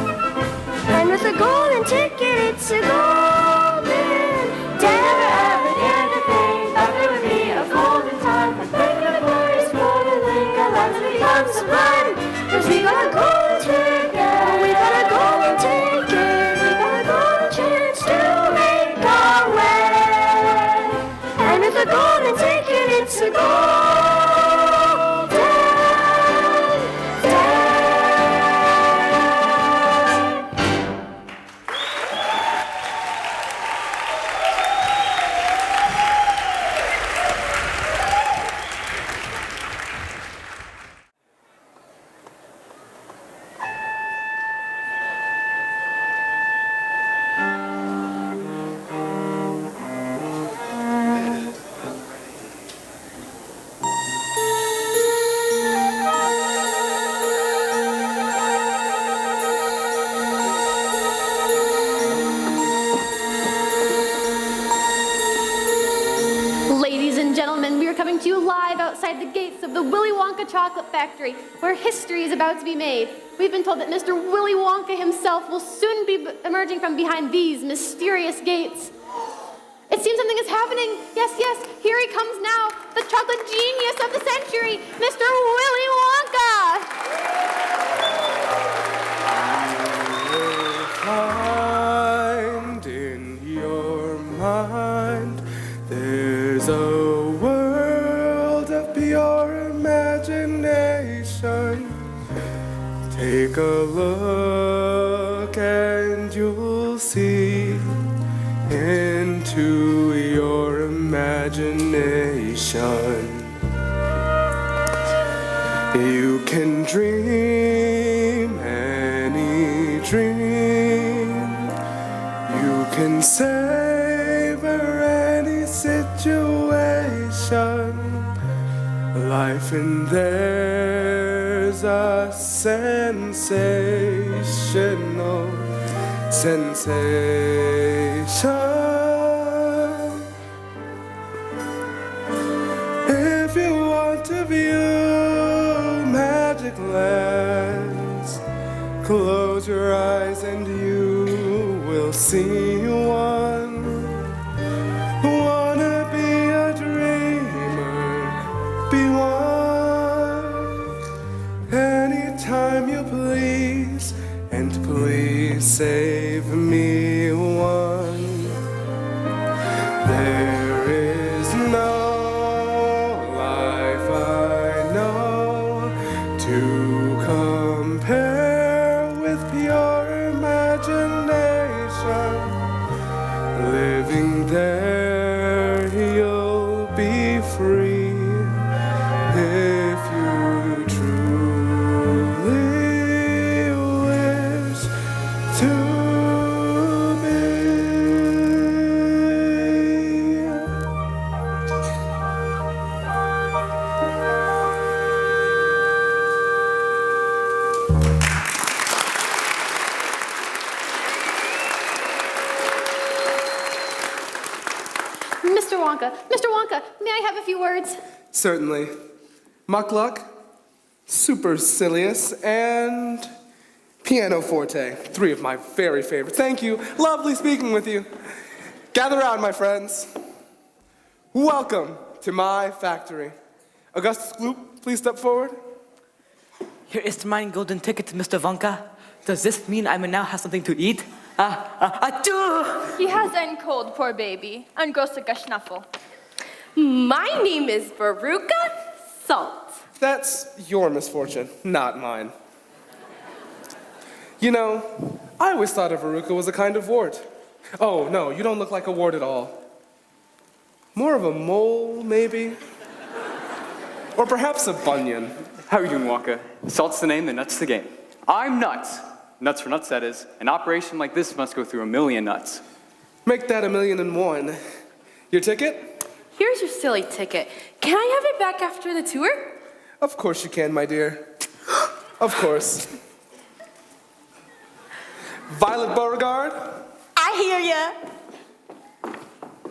and with a golden ticket it's a golden day. Never ever dared to think that there would be a golden time when thinking of glorious golden link our lives become sublime. 'Cause we got a golden ticket, we got a golden ticket, we got a golden chance to make our way, and with a golden ticket it's a golden day. Ladies and gentlemen, we are coming to you live outside the gates of the Willy Wonka chocolate factory, where history is about to be made. We've been told that Mr. Willy Wonka himself will soon be emerging from behind these mysterious gates. It seems something is happening. Yes, here he comes now, the chocolate genius of the century, Mr. Willy Wonka! Find in your mind there's a world of pure imagination. Take a look and you'll see into your imagination. You can dream any dream. You can savor any situation. Life in there's a sensational sensation. If you want to view magic lands, close your eyes and you will see one. Wanna be a dreamer, be one. Anytime you please, and please save me one. There is no life I know to compare with pure imagination. Living there, you'll be free if you truly wish to be. Mr. Wonka, may I have a few words? Certainly. Muck luck? supercilious, and pianoforte. 3 of my very favorites. Thank you. Lovely speaking with you. Gather around, my friends. Welcome to my factory. Augustus Gloop, please step forward. Here is my golden ticket, Mr. Wonka. Does this mean I may now have something to eat? He has end cold, poor baby. And goes to geschnuffel. My name is Veruca Salt. That's your misfortune, not mine. You know, I always thought a verruca was a kind of wart. Oh, no, you don't look like a wart at all. More of a mole, maybe? Or perhaps a bunion. How are you doing, Wonka? Salt's the name, the nut's the game. I'm nuts. Nuts for nuts, that is. An operation like this must go through 1,000,000 nuts. Make that 1,000,001. Your ticket? Here's your silly ticket. Can I have it back after the tour? Of course you can, my dear. Of course. Violet Beauregard? I hear ya.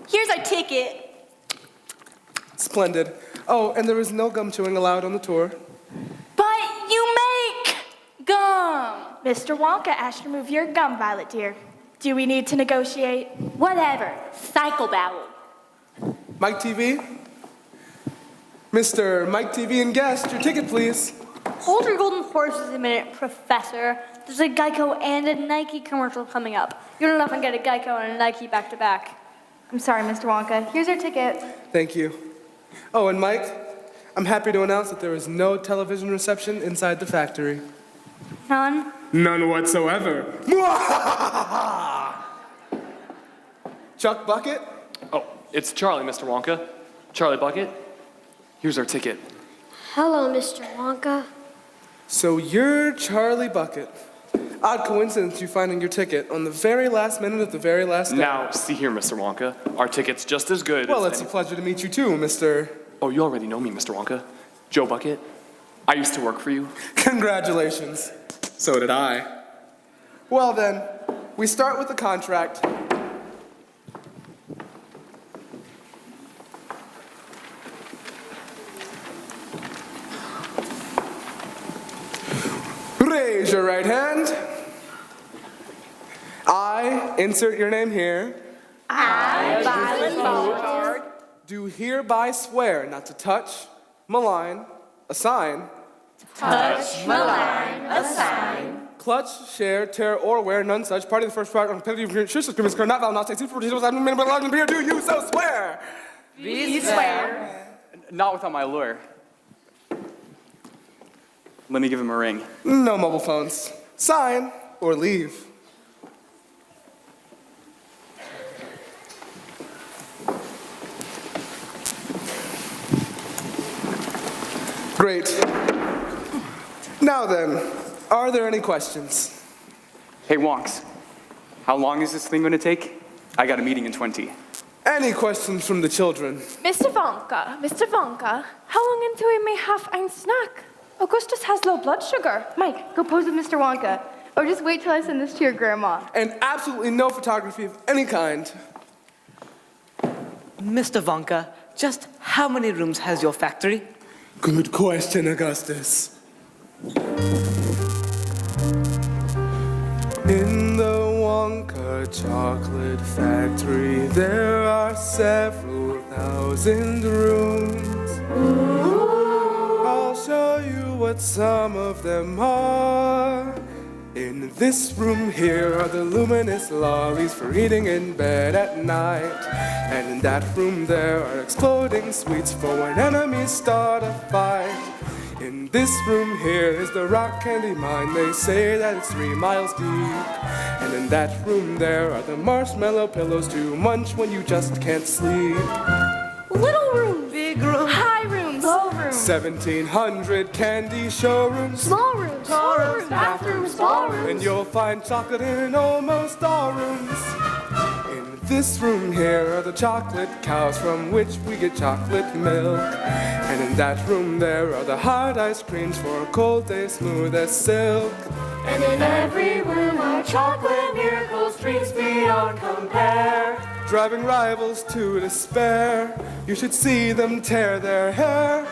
Here's our ticket. Splendid. Oh, and there is no gum chewing allowed on the tour. But you make gum. Mr. Wonka asked you to remove your gum, Violet dear. Do we need to negotiate? Whatever. Psychobabble. Mike TV? Mr. Mike TV and guest, your ticket, please. Hold your golden horses a minute, Professor. There's a Geico and a Nike commercial coming up. You don't often get a Geico and a Nike back to back. I'm sorry, Mr. Wonka. Here's your ticket. Thank you. Oh, and Mike, I'm happy to announce that there is no television reception inside the factory. None? None whatsoever. Chuck Bucket? Oh, it's Charlie, Mr. Wonka. Charlie Bucket. Here's our ticket. Hello, Mr. Wonka. So you're Charlie Bucket. Odd coincidence you finding your ticket on the very last minute of the very last day. Now, see here, Mr. Wonka. Our ticket's just as good Well, as it's a pleasure to meet you too, Mr. Oh, you already know me, Mr. Wonka. Joe Bucket. I used to work for you. Congratulations. So did I. Well then, we start with the contract. Raise your right hand. I, insert your name here. I, Violet Beauregard, Do hereby swear not to touch, malign, assign, touch, malign, assign, clutch, share, tear, or wear none such party of the first part on penalty of insurance agreements not valid, not take two for do you so swear? we swear. Not without my lawyer. Let me give him a ring. No mobile phones. Sign or leave. Great. Now then, are there any questions? Hey, Wonks. How long is this thing going to take? I got a meeting in 20. Any questions from the children? Mr. Wonka, how long until we may have ein snack? Augustus has low blood sugar. Mike, go pose with Mr. Wonka. Or just wait till I send this to your grandma. And absolutely no photography of any kind. Mr. Wonka, just how many rooms has your factory? Good question, Augustus. In the Wonka chocolate factory, there are several thousand rooms. I'll show you what some of them are. In this room here are the luminous lollies for eating in bed at night. And in that room there are exploding sweets for when enemies start a fight. In this room here is the rock candy mine. They say that it's 3 miles deep. And in that room there are the marshmallow pillows to munch when you just can't sleep. Little rooms. Big rooms. High rooms. Low rooms. 1,700 candy showrooms. Small rooms. Tall rooms. Bathrooms. Ballrooms. And you'll find chocolate in almost all rooms. In this room here are the chocolate cows from which we get chocolate milk. And in that room there are the hard ice creams for a cold day smooth as silk. And in every room are chocolate miracles, treats beyond compare. Driving rivals to despair, you should see them tear their hair.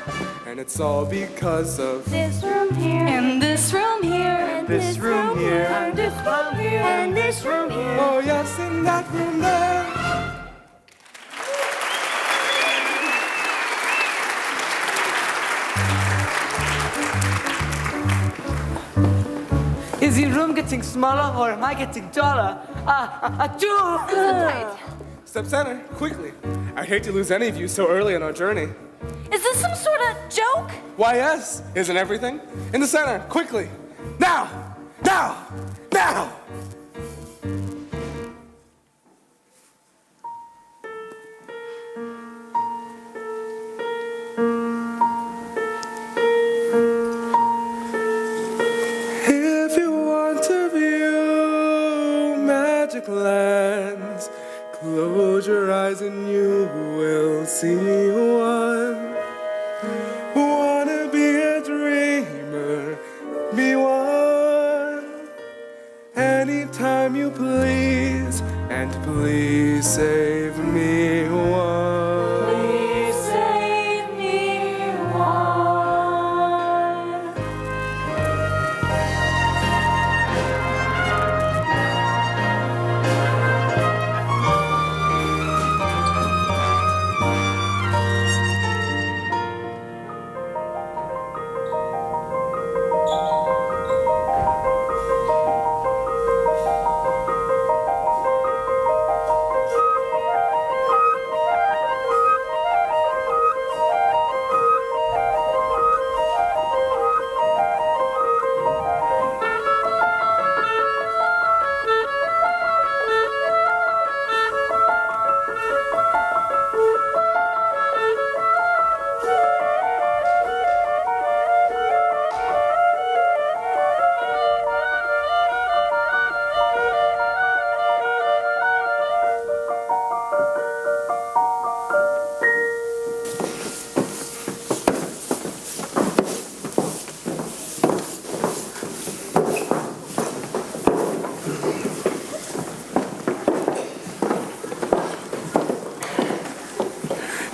And it's all because of this room here, And this room here, and this room here, and this room here, and this room here. oh yes, in that room there. Is the room getting smaller or am I getting taller? Step center, quickly. I hate to lose any of you so early in our journey. Is this some sort of joke? Why, yes, isn't everything? In the center, quickly. Now! Now! Now! If you want to view magic lands, close your eyes and you will see one. Wanna be a dreamer, be one. Anytime you please, and please save me one. Please save me one.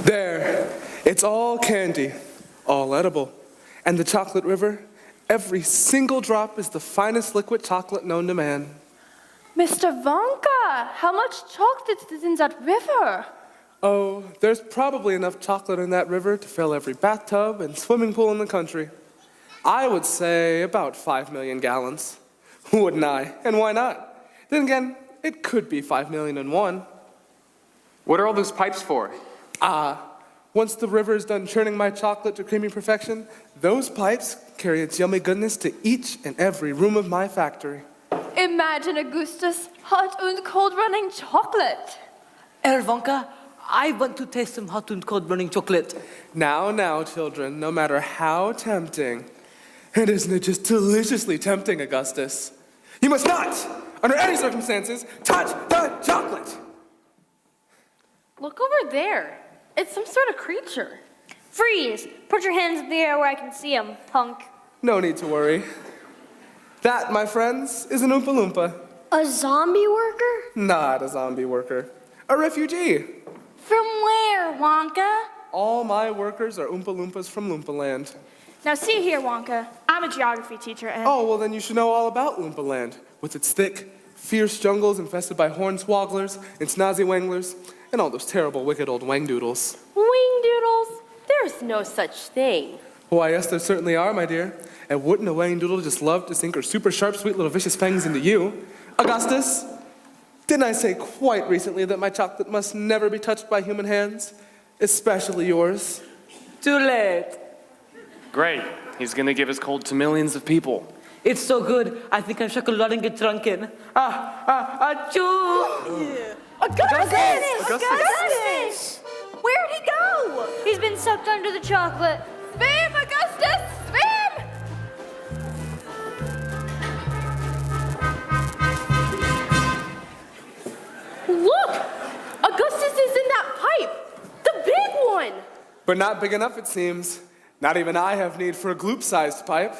There, it's all candy, all edible. And the chocolate river, every single drop is the finest liquid chocolate known to man. Mr. Wonka, how much chocolate is in that river? Oh, there's probably enough chocolate in that river to fill every bathtub and swimming pool in the country. I would say about 5 million gallons. Wouldn't I? And why not? Then again, it could be 5 million and one. What are all those pipes for? Once the river is done churning my chocolate to creamy perfection, those pipes carry its yummy goodness to each and every room of my factory. Imagine, Augustus, hot and cold running chocolate. Wonka, I want to taste some hot and cold running chocolate. Now, children, no matter how tempting. And isn't it just deliciously tempting, Augustus? You must not, under any circumstances, touch the chocolate! Look over there. It's some sort of creature. Freeze! Put your hands in the air where I can see them, punk. No need to worry. That, my friends, is an Oompa Loompa. A zombie worker? Not a zombie worker. A refugee. From where, Wonka? All my workers are Oompa Loompas from Loompa Land. Now see here, Wonka. I'm a geography teacher and... Oh, well then you should know all about Loompa Land, with its thick, fierce jungles infested by hornswogglers and snazzy wanglers, and all those terrible, wicked old wangdoodles. Wingdoodles? There's no such thing. Why, yes, there certainly are, my dear. And wouldn't a wangdoodle just love to sink her super sharp, sweet little vicious fangs into you? Augustus, didn't I say quite recently that my chocolate must never be touched by human hands? Especially yours. Too late. Great. He's gonna give his cold to millions of people. It's so good, I think I'm chocolating it drunken. Achoo! Augustus! Where'd he go? He's been sucked under the chocolate. Swim, Augustus, swim! Look! Augustus is in that pipe! The big one! But not big enough, it seems. Not even I have need for a gloop-sized pipe.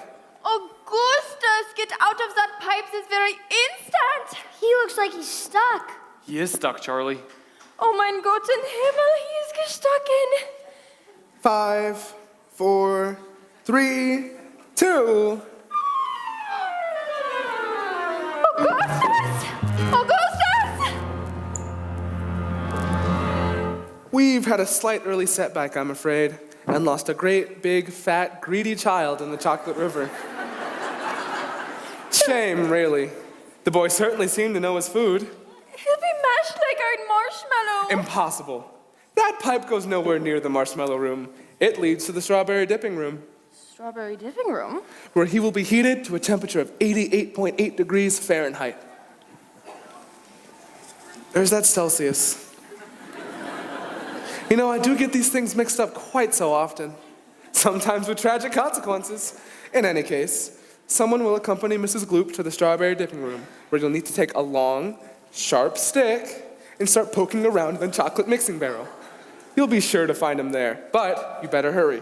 Augustus, get out of that pipe this very instant! He looks like he's stuck. He is stuck, Charlie. Oh mein Gott in Himmel, he is gestocken. 5, 4, 3, 2. Augustus! Augustus! We've had a slight early setback, I'm afraid, and lost a great, big, fat, greedy child in the chocolate river. Shame, really. The boy certainly seemed to know his food. He'll be mashed like our marshmallow. Impossible. That pipe goes nowhere near the marshmallow room. It leads to the strawberry dipping room, Strawberry dipping room? where he will be heated to a temperature of 88.8 degrees Fahrenheit. There's that Celsius. You know, I do get these things mixed up quite so often, sometimes with tragic consequences. In any case, someone will accompany Mrs. Gloop to the strawberry dipping room, where you'll need to take a long, sharp stick and start poking around in the chocolate mixing barrel. You'll be sure to find him there, but you better hurry.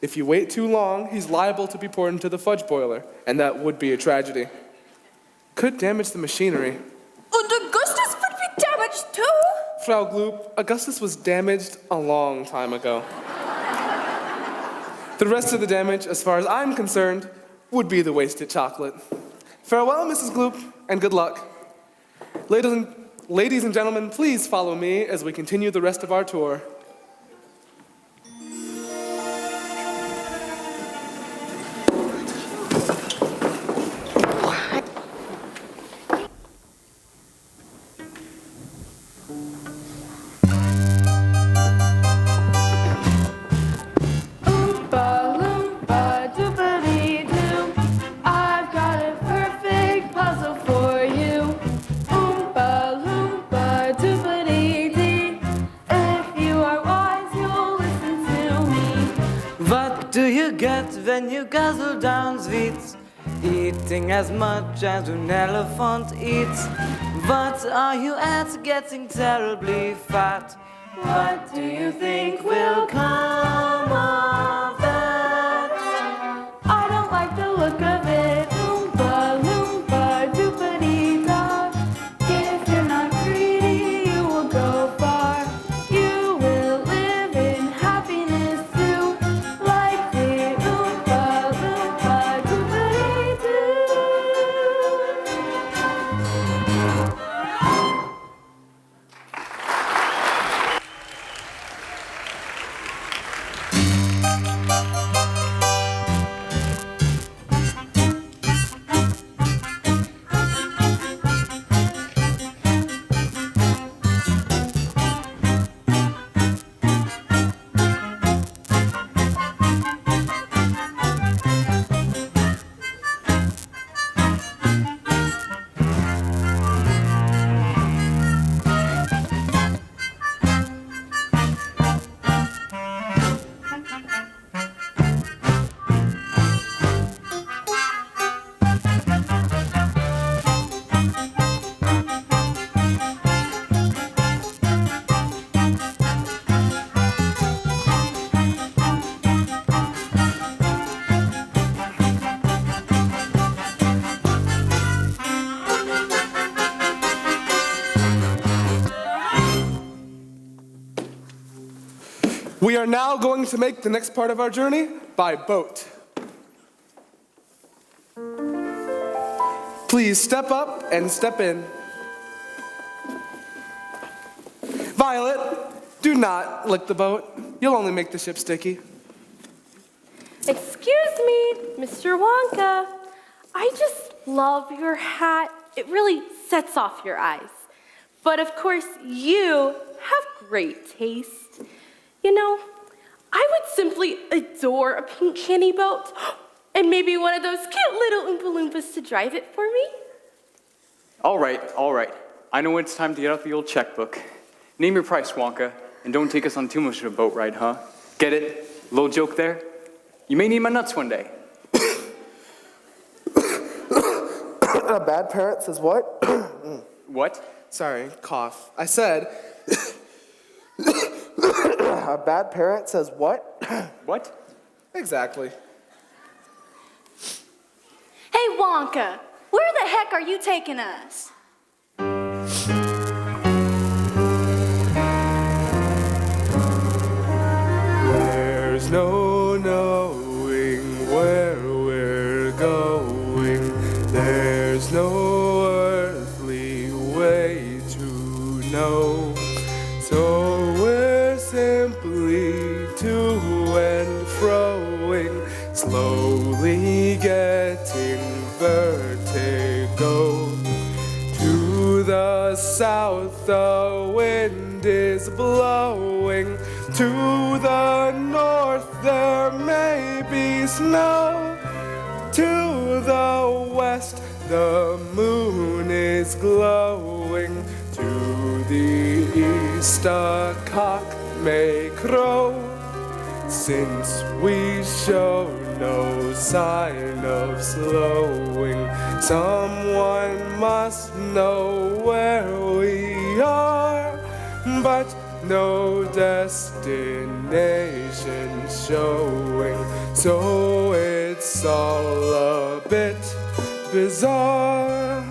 If you wait too long, he's liable to be poured into the fudge boiler, and that would be a tragedy. Could damage the machinery. And Augustus would be damaged too. Frau Gloop, Augustus was damaged a long time ago. The rest of the damage, as far as I'm concerned, would be the wasted chocolate. Farewell, Mrs. Gloop, and good luck. Ladies and gentlemen, please follow me as we continue the rest of our tour. When you guzzle down sweets, eating as much as an elephant eats. What are you at, getting terribly fat? What do you think will come of that? I don't like the look of it. Oompa loompa doopity-da. If you're not greedy, you will go far. You will live in happiness too, like the Oompa loompa doopity-doo. We are now going to make the next part of our journey by boat. Please step up and step in. Violet, do not lick the boat. You'll only make the ship sticky. Excuse me, Mr. Wonka. I just love your hat. It really sets off your eyes. But of course, you have great taste. You know, I would simply adore a pink candy boat and maybe one of those cute little Oompa Loompas to drive it for me. All right. I know it's time to get out the old checkbook. Name your price, Wonka, and don't take us on too much of a boat ride, huh? Get it? Little joke there? You may need my nuts one day. A bad parent says what? What? Sorry, cough. I said, a bad parent says what? What? Exactly. Hey, Wonka, where the heck are you taking us? There's no vertigo. To the south, the wind is blowing. To the north, there may be snow. To the west, the moon is glowing. To the east, a cock may crow. Since we show no sign of slowing, someone must know where we are, but no destination showing, so it's all a bit bizarre.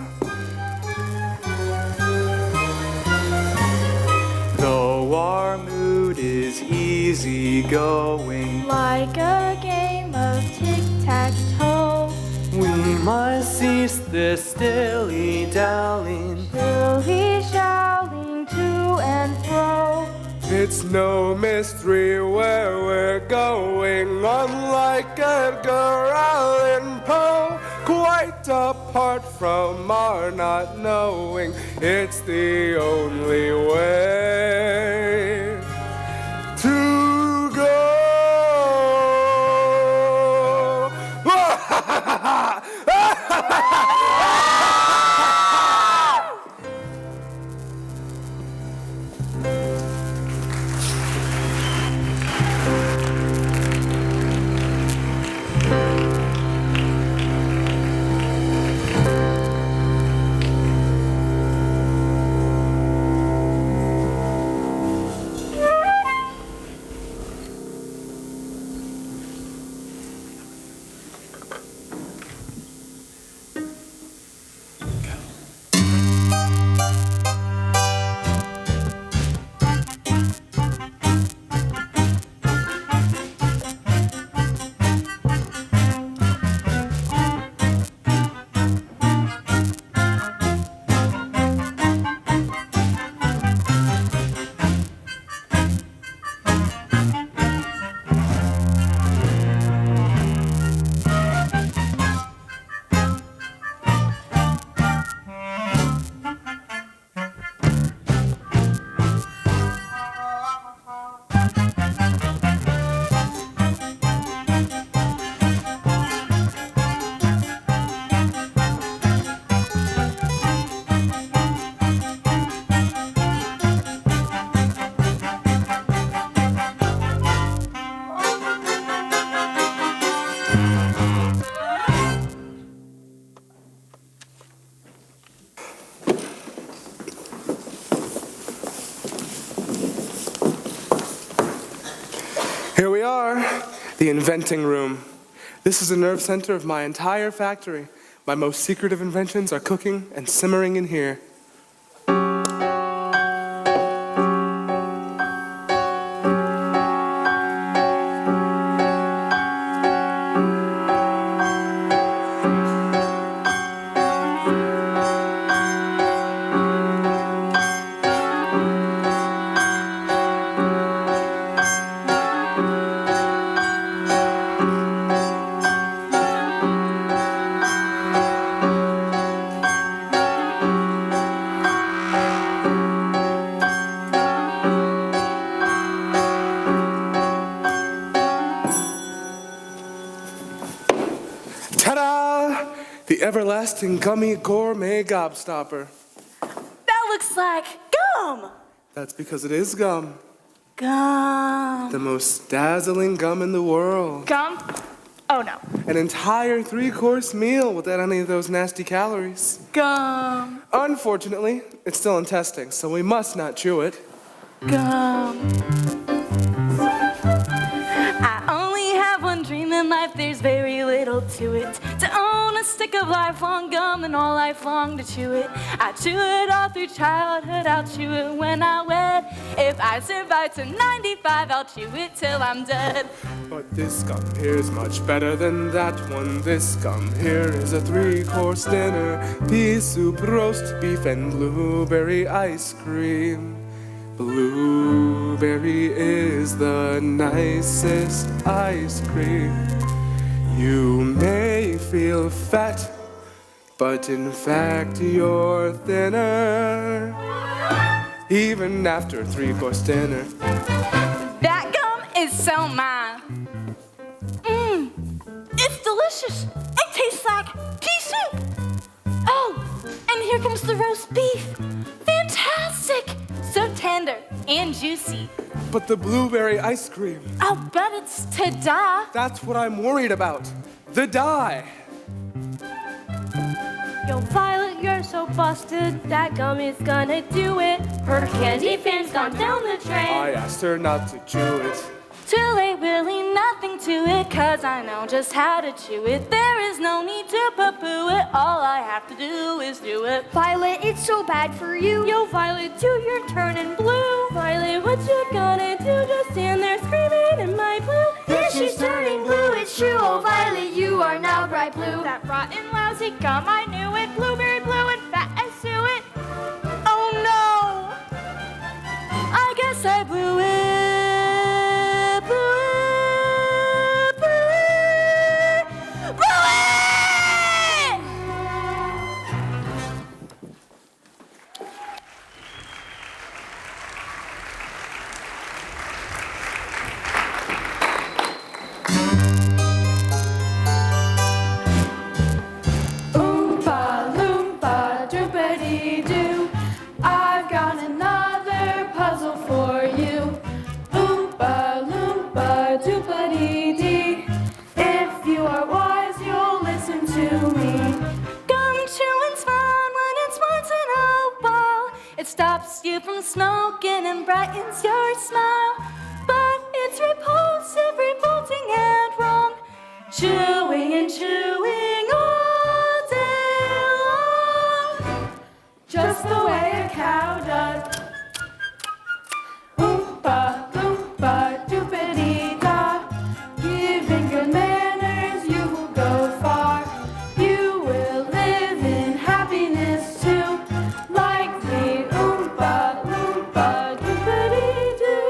Though our mood is easygoing, Like a game of tic-tac-toe, we must cease this dilly-dallying. dilly-shallying to and fro. It's no mystery where we're going, unlike Edgar Allan Poe. Quite apart from our not knowing, it's the only way to go. Here we are, the inventing room. This is the nerve center of my entire factory. My most secretive inventions are cooking and simmering in here. Ta-da! The everlasting gummy gourmet gobstopper. That looks like gum. That's because it is gum. Gum. The most dazzling gum in the world. Gum? Oh no. An entire 3-course meal without any of those nasty calories. Gum. Unfortunately, it's still in testing, so we must not chew it. Gum. I only have one dream in life, there's very little to it. To own a stick of lifelong gum and all life long to chew it. I chew it all through childhood, I'll chew it when I wed. If I survive to 95, I'll chew it till I'm dead. But this gum here is much better than that one. This gum here is a 3-course dinner. Pea soup, roast beef, and blueberry ice cream. Blueberry is the nicest ice cream. You may feel fat but in fact you're thinner. Even after a 3-course dinner. That gum is so mine. It's delicious. It tastes like pea soup. Oh, and here comes the roast beef. Fantastic. So tender and juicy. But the blueberry ice cream. I'll bet it's to die. That's what I'm worried about. The dye. Yo, Violet, you're so busted. That gum is gonna do it. Her candy fan's gone down the drain. I asked her not to chew it. Too late, Willy, nothing to it, 'cause I know just how to chew it. There is no need to poo-poo it. All I have to do is do it. Violet, it's so bad for you. Yo, Violet, too, you're turning blue. Violet, what you gonna do? Just stand there screaming in my blue. Yes, she's turning blue, it's true. Oh, Violet, you are now bright blue. That rotten, lousy gum, I knew it. Blueberry blue and fat as suet. Oh no! I guess I blew it. Oompa loompa doopity-doo. I've got another puzzle for you. Oompa loompa doopity-dee. If you are wise, you'll listen to me. Gum chewing's fun when it's once in a while. It stops you from smoking and brightens your smile. But it's repulsive, revolting, and wrong. Chewing and chewing all day long. Just the way a cow does. Oompa loompa doopity-da. Giving good manners, you will go far. You will live in happiness too. Like the Oompa loompa doopity-doo.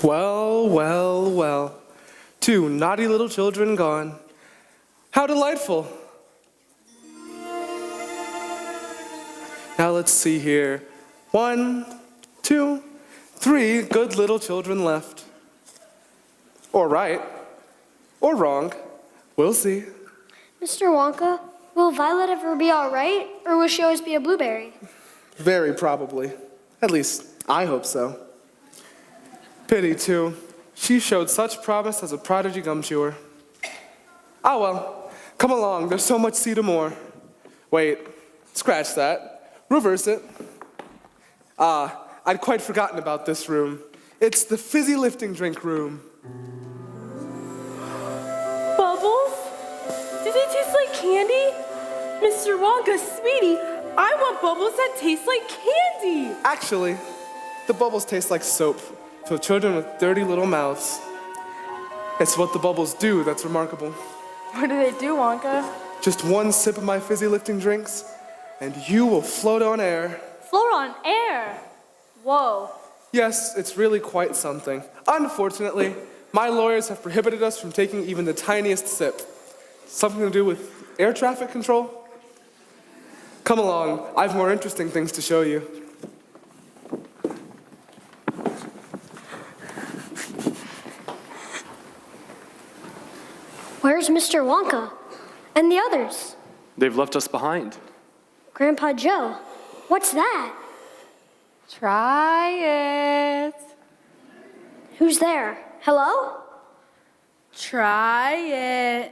Well, well, well. 2 naughty little children gone. How delightful. Now let's see here. 1, 2, 3 good little children left. Or right. Or wrong. We'll see. Mr. Wonka, will Violet ever be all right, or will she always be a blueberry? Very probably. At least, I hope so. Pity, too. She showed such promise as a prodigy gum chewer. Ah, well. Come along. There's so much Cedar more. Wait. Scratch that. Reverse it. I'd quite forgotten about this room. It's the fizzy lifting drink room. Bubbles? Do they taste like candy? Mr. Wonka, sweetie, I want bubbles that taste like candy. Actually, the bubbles taste like soap for children with dirty little mouths. It's what the bubbles do that's remarkable. What do they do, Wonka? Just one sip of my fizzy lifting drinks, and you will float on air. Float on air. Whoa. Yes, it's really quite something. Unfortunately, my lawyers have prohibited us from taking even the tiniest sip. Something to do with air traffic control? Come along, I have more interesting things to show you. Where's Mr. Wonka? And the others? They've left us behind. Grandpa Joe, what's that? Try it. Who's there? Hello? Try it.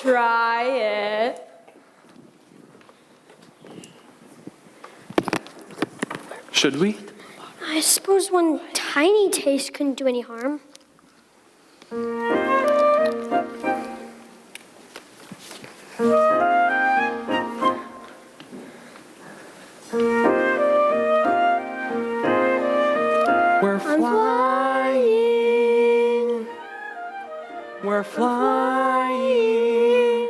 Try it. Should we? I suppose one tiny taste couldn't do any harm. We're flying we're flying.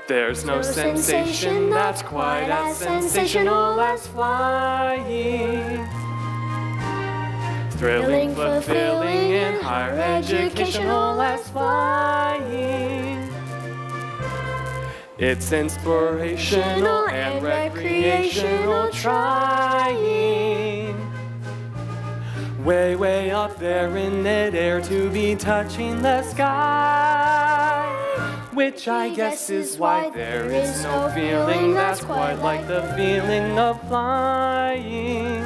There's no sensation that's quite as sensational as flying. Thrilling, fulfilling, and higher educational as flying. It's inspirational and recreational trying. Way, way up there in midair to be touching the sky. Which I guess is why there is no feeling that's quite like the feeling of flying.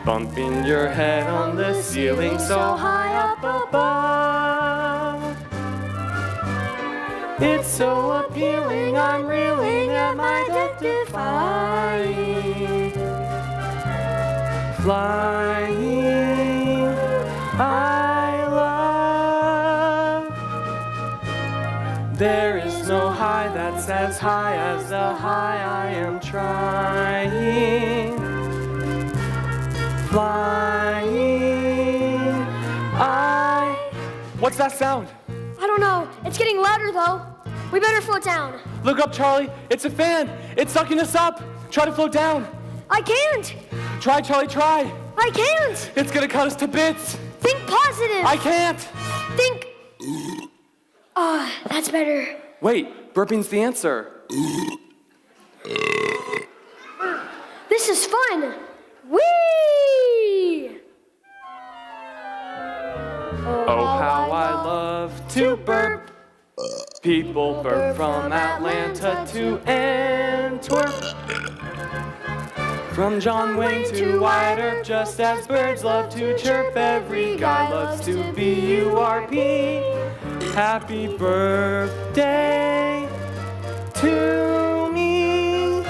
Bumping your head on the ceiling so high up above. It's so appealing, I'm reeling, am I defying? Flying, I love. There is no high that's as high as the high I am trying. Flying, What's that sound? I don't know. It's getting louder though. We better float down. Look up, Charlie. It's a fan. It's sucking us up. Try to float down. I can't. Try, Charlie, try. I can't. It's gonna cut us to bits. Think positive. I can't. Think. That's better. Wait, burping's the answer. This is fun. Whee! Oh, how I love to burp. People burp from Atlanta to Antwerp. From John Wayne to Wyatt Earp, just as birds love to chirp, every guy loves to be URP. Happy birthday to me.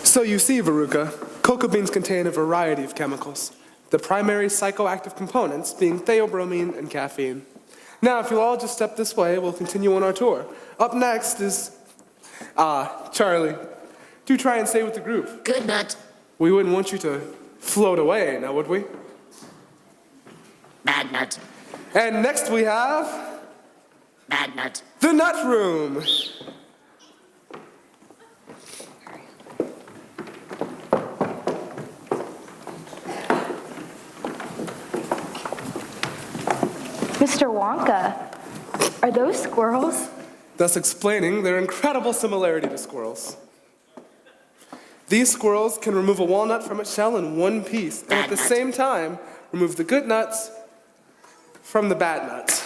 So you see, Veruca, cocoa beans contain a variety of chemicals, the primary psychoactive components being theobromine and caffeine. Now, if you'll all just step this way, we'll continue on our tour. Up next is, Charlie, do try and stay with the group. Good nut. We wouldn't want you to float away, now would we? Bad nut. And next we have... Bad nut. The Nut Room. Mr. Wonka, are those squirrels? Thus explaining their incredible similarity to squirrels. These squirrels can remove a walnut from its shell in one piece, and at the same time, remove the good nuts from the bad nuts.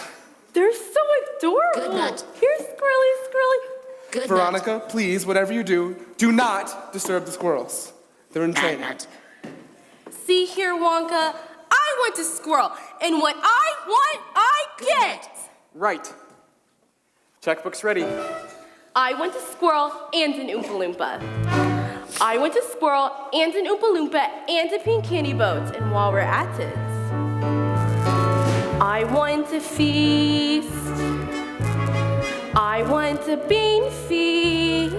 They're so adorable. Good nut. Here's Squirrely. Good Veronica, nut. please, whatever you do, do not disturb the squirrels. They're in Bad training. nut. See here, Wonka. I want a squirrel, and what I want, I get. Right. Checkbook's ready. I want a squirrel and an Oompa Loompa. I want a squirrel and an Oompa Loompa and a pink candy boat. And while we're at it, I want a feast. I want a bean feast.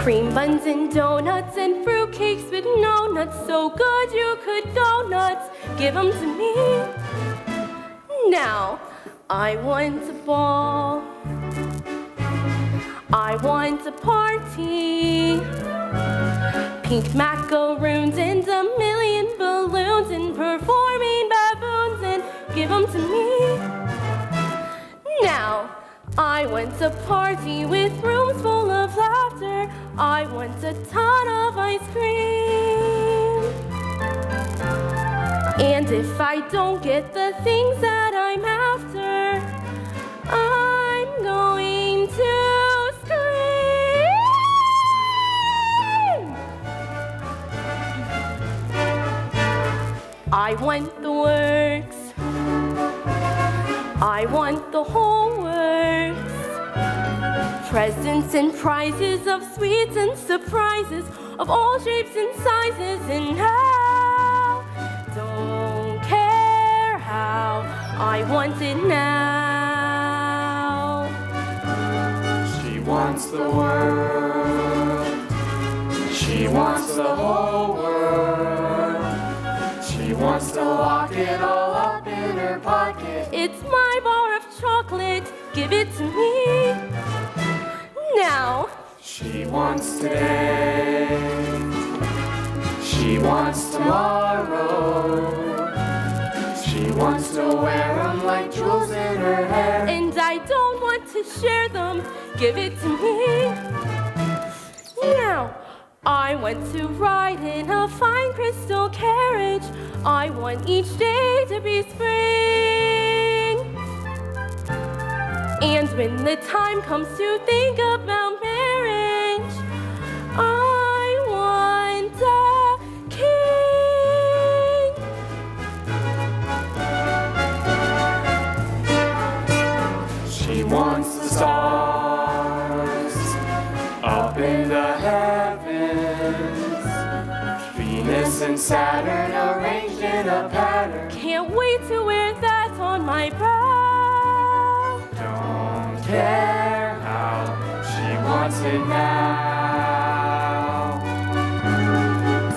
Cream buns and donuts and fruit cakes with no nuts, so good you could go nuts. Give 'em to me. Now, I want a ball. I want a party. Pink macaroons and a million balloons and performing baboons, and give 'em to me. Now, I want a party with rooms full of laughter. I want a ton of ice cream. And if I don't get the things that I'm after, I'm going to scream. I want the works. I want the whole works. Presents and prizes of sweets and surprises of all shapes and sizes, and how, don't care how, I want it now. She wants the world. She wants the whole world. She wants to lock it all up in her pocket. It's my bar of chocolate, give it to me. Now. She wants today. She wants tomorrow. She wants to wear them like jewels in her hair. And I don't want to share them, give it to me. Now, I want to ride in a fine crystal carriage. I want each day to be spring. And when the time comes to think about marriage, I want a king. She wants the stars up in the heavens, Venus and Saturn arranged in a pattern. Can't wait to wear that on my brow. Don't care how, she wants it now.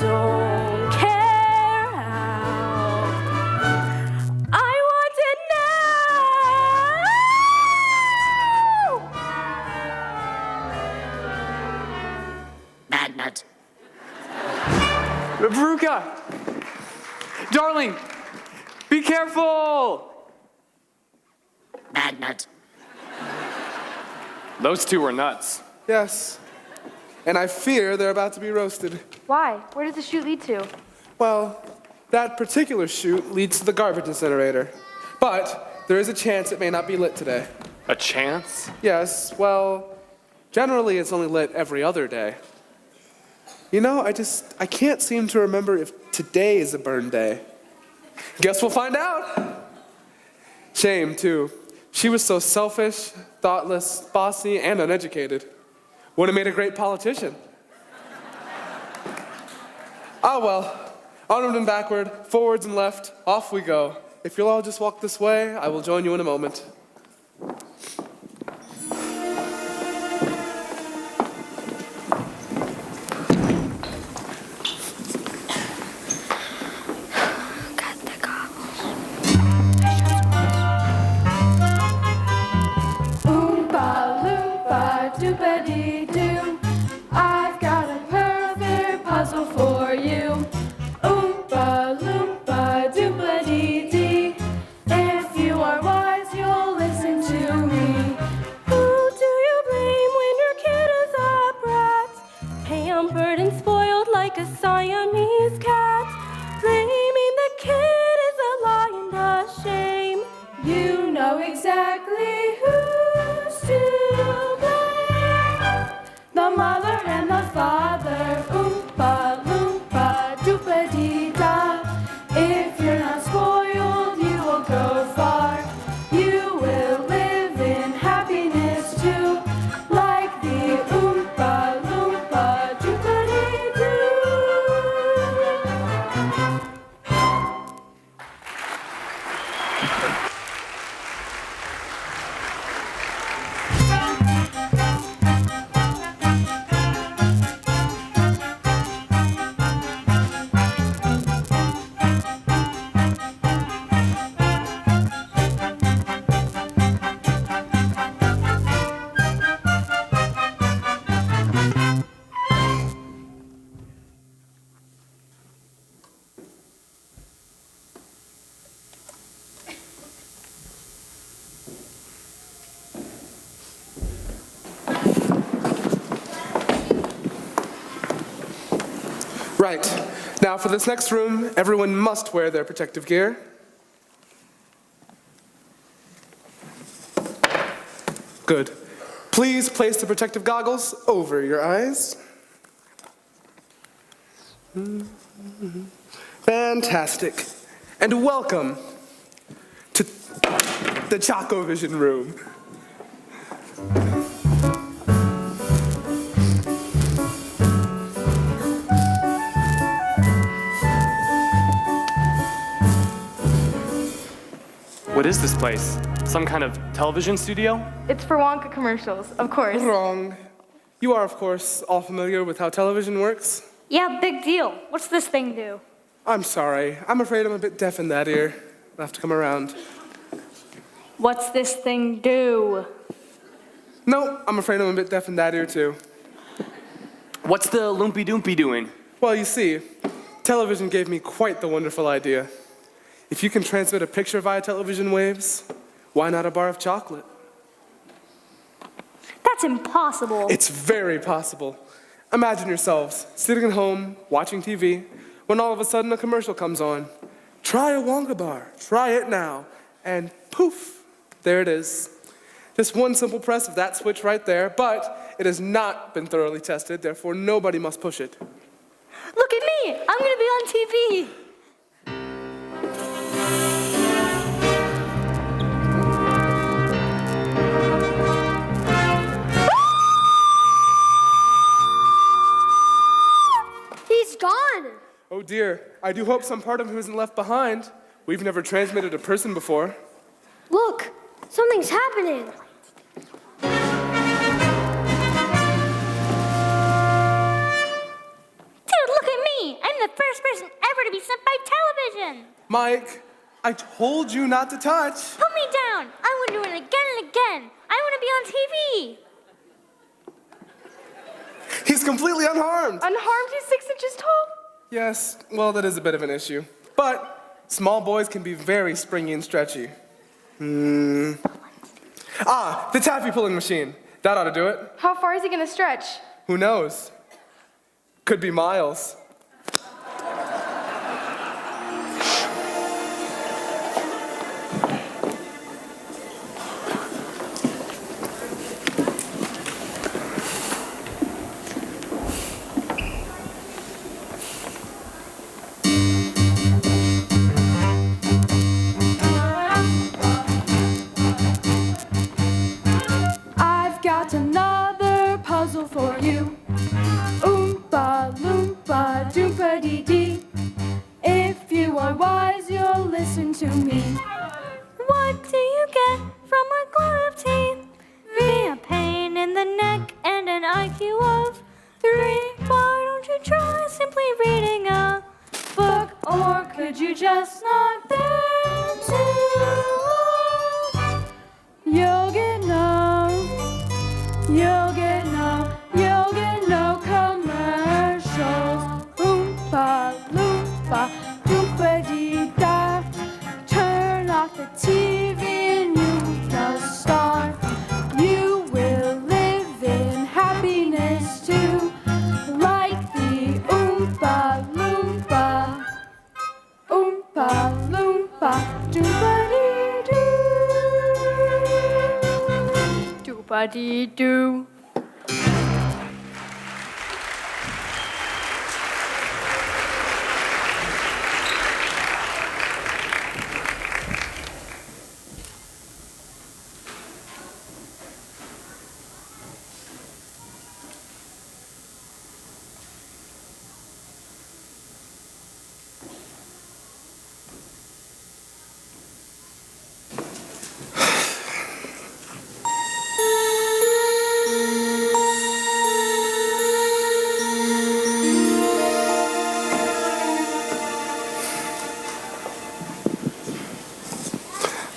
Don't care how, I want it now. Bad nut. Veruca! Darling! Be careful! Bad nut. Those two are nuts. Yes. And I fear they're about to be roasted. Why? Where does the chute lead to? Well, that particular chute leads to the garbage incinerator. But there is a chance it may not be lit today. A chance? Yes, well, generally it's only lit every other day. You know, I can't seem to remember if today is a burn day. Guess we'll find out. Shame, too. She was so selfish, thoughtless, bossy, and uneducated. Would have made a great politician. Oh well, onward and backward, forwards and left, off we go. If you'll all just walk this way, I will join you in a moment. Doopity-doo, I've got a perfect puzzle for you. Oompa loompa doopity-dee, if you are wise, you'll listen to me. Who do you blame when your kid is a brat? Pampered and spoiled like a Siamese cat. Blaming the kid is a lie and a shame. You know exactly who's to blame. The mother and the father, oompa loompa doopity-da. If you're not spoiled, you will go far. You will live in happiness too, like the oompa loompa doopity-doo. Right. Now for this next room, everyone must wear their protective gear. Good. Please place the protective goggles over your eyes. Fantastic. And welcome to the choco-vision room. What is this place? Some kind of television studio? It's for Wonka commercials, of course. Wrong. You are, of course, all familiar with how television works. Yeah, big deal. What's this thing do? I'm sorry. I'm afraid I'm a bit deaf in that ear. I'll have to come around. What's this thing do? No, I'm afraid I'm a bit deaf in that ear, too. What's the Loopy Doompy doing? Well, you see, television gave me quite the wonderful idea. If you can transmit a picture via television waves, why not a bar of chocolate? That's impossible. It's very possible. Imagine yourselves sitting at home, watching TV, when all of a sudden a commercial comes on. Try a Wonka bar, try it now, and poof, there it is. Just one simple press of that switch right there, but it has not been thoroughly tested, therefore nobody must push it. Look at me, I'm gonna be on TV. He's gone. Oh dear, I do hope some part of him isn't left behind. We've never transmitted a person before. Look, something's happening. Dude, look at me. I'm the first person ever to be sent by television. Mike, I told you not to touch. Put me down. I want to do it again and again. I want to be on TV. He's completely unharmed. Unharmed, he's 6 inches tall. Yes, well, that is a bit of an issue. But small boys can be very springy and stretchy. Ah, the taffy pulling machine. That ought to do it. How far is he gonna stretch? Who knows? Could be miles. I've got another puzzle for you. Oompa loompa doompa dee dee. If you are wise, you'll listen to me. What do you get from a glove of teeth? Me a pain in the neck and an IQ of 3. Why don't you try simply reading a book? Or could you just not bear to? You'll get no, you'll get no, you'll get no commercials. Oompa loompa doompa dee da. Turn off the TV and you'll just start. You will live in happiness too, like the Oompa Loompa. Oompa Loompa doompa dee doo. Doompa dee doo.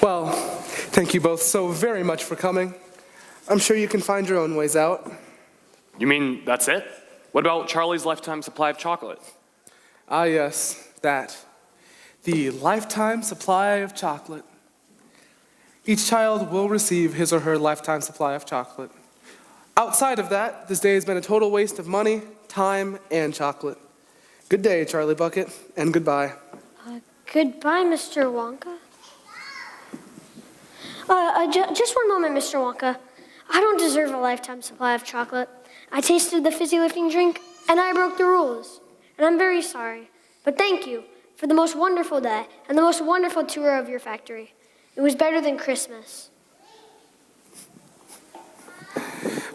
Well, thank you both so very much for coming. I'm sure you can find your own ways out. You mean that's it? What about Charlie's lifetime supply of chocolate? Ah, yes, that. The lifetime supply of chocolate. Each child will receive his or her lifetime supply of chocolate. Outside of that, this day has been a total waste of money, time, and chocolate. Good day, Charlie Bucket, and goodbye. Goodbye, Mr. Wonka. Just one moment, Mr. Wonka. I don't deserve a lifetime supply of chocolate. I tasted the fizzy lifting drink, and I broke the rules. And I'm very sorry. But thank you for the most wonderful day and the most wonderful tour of your factory. It was better than Christmas.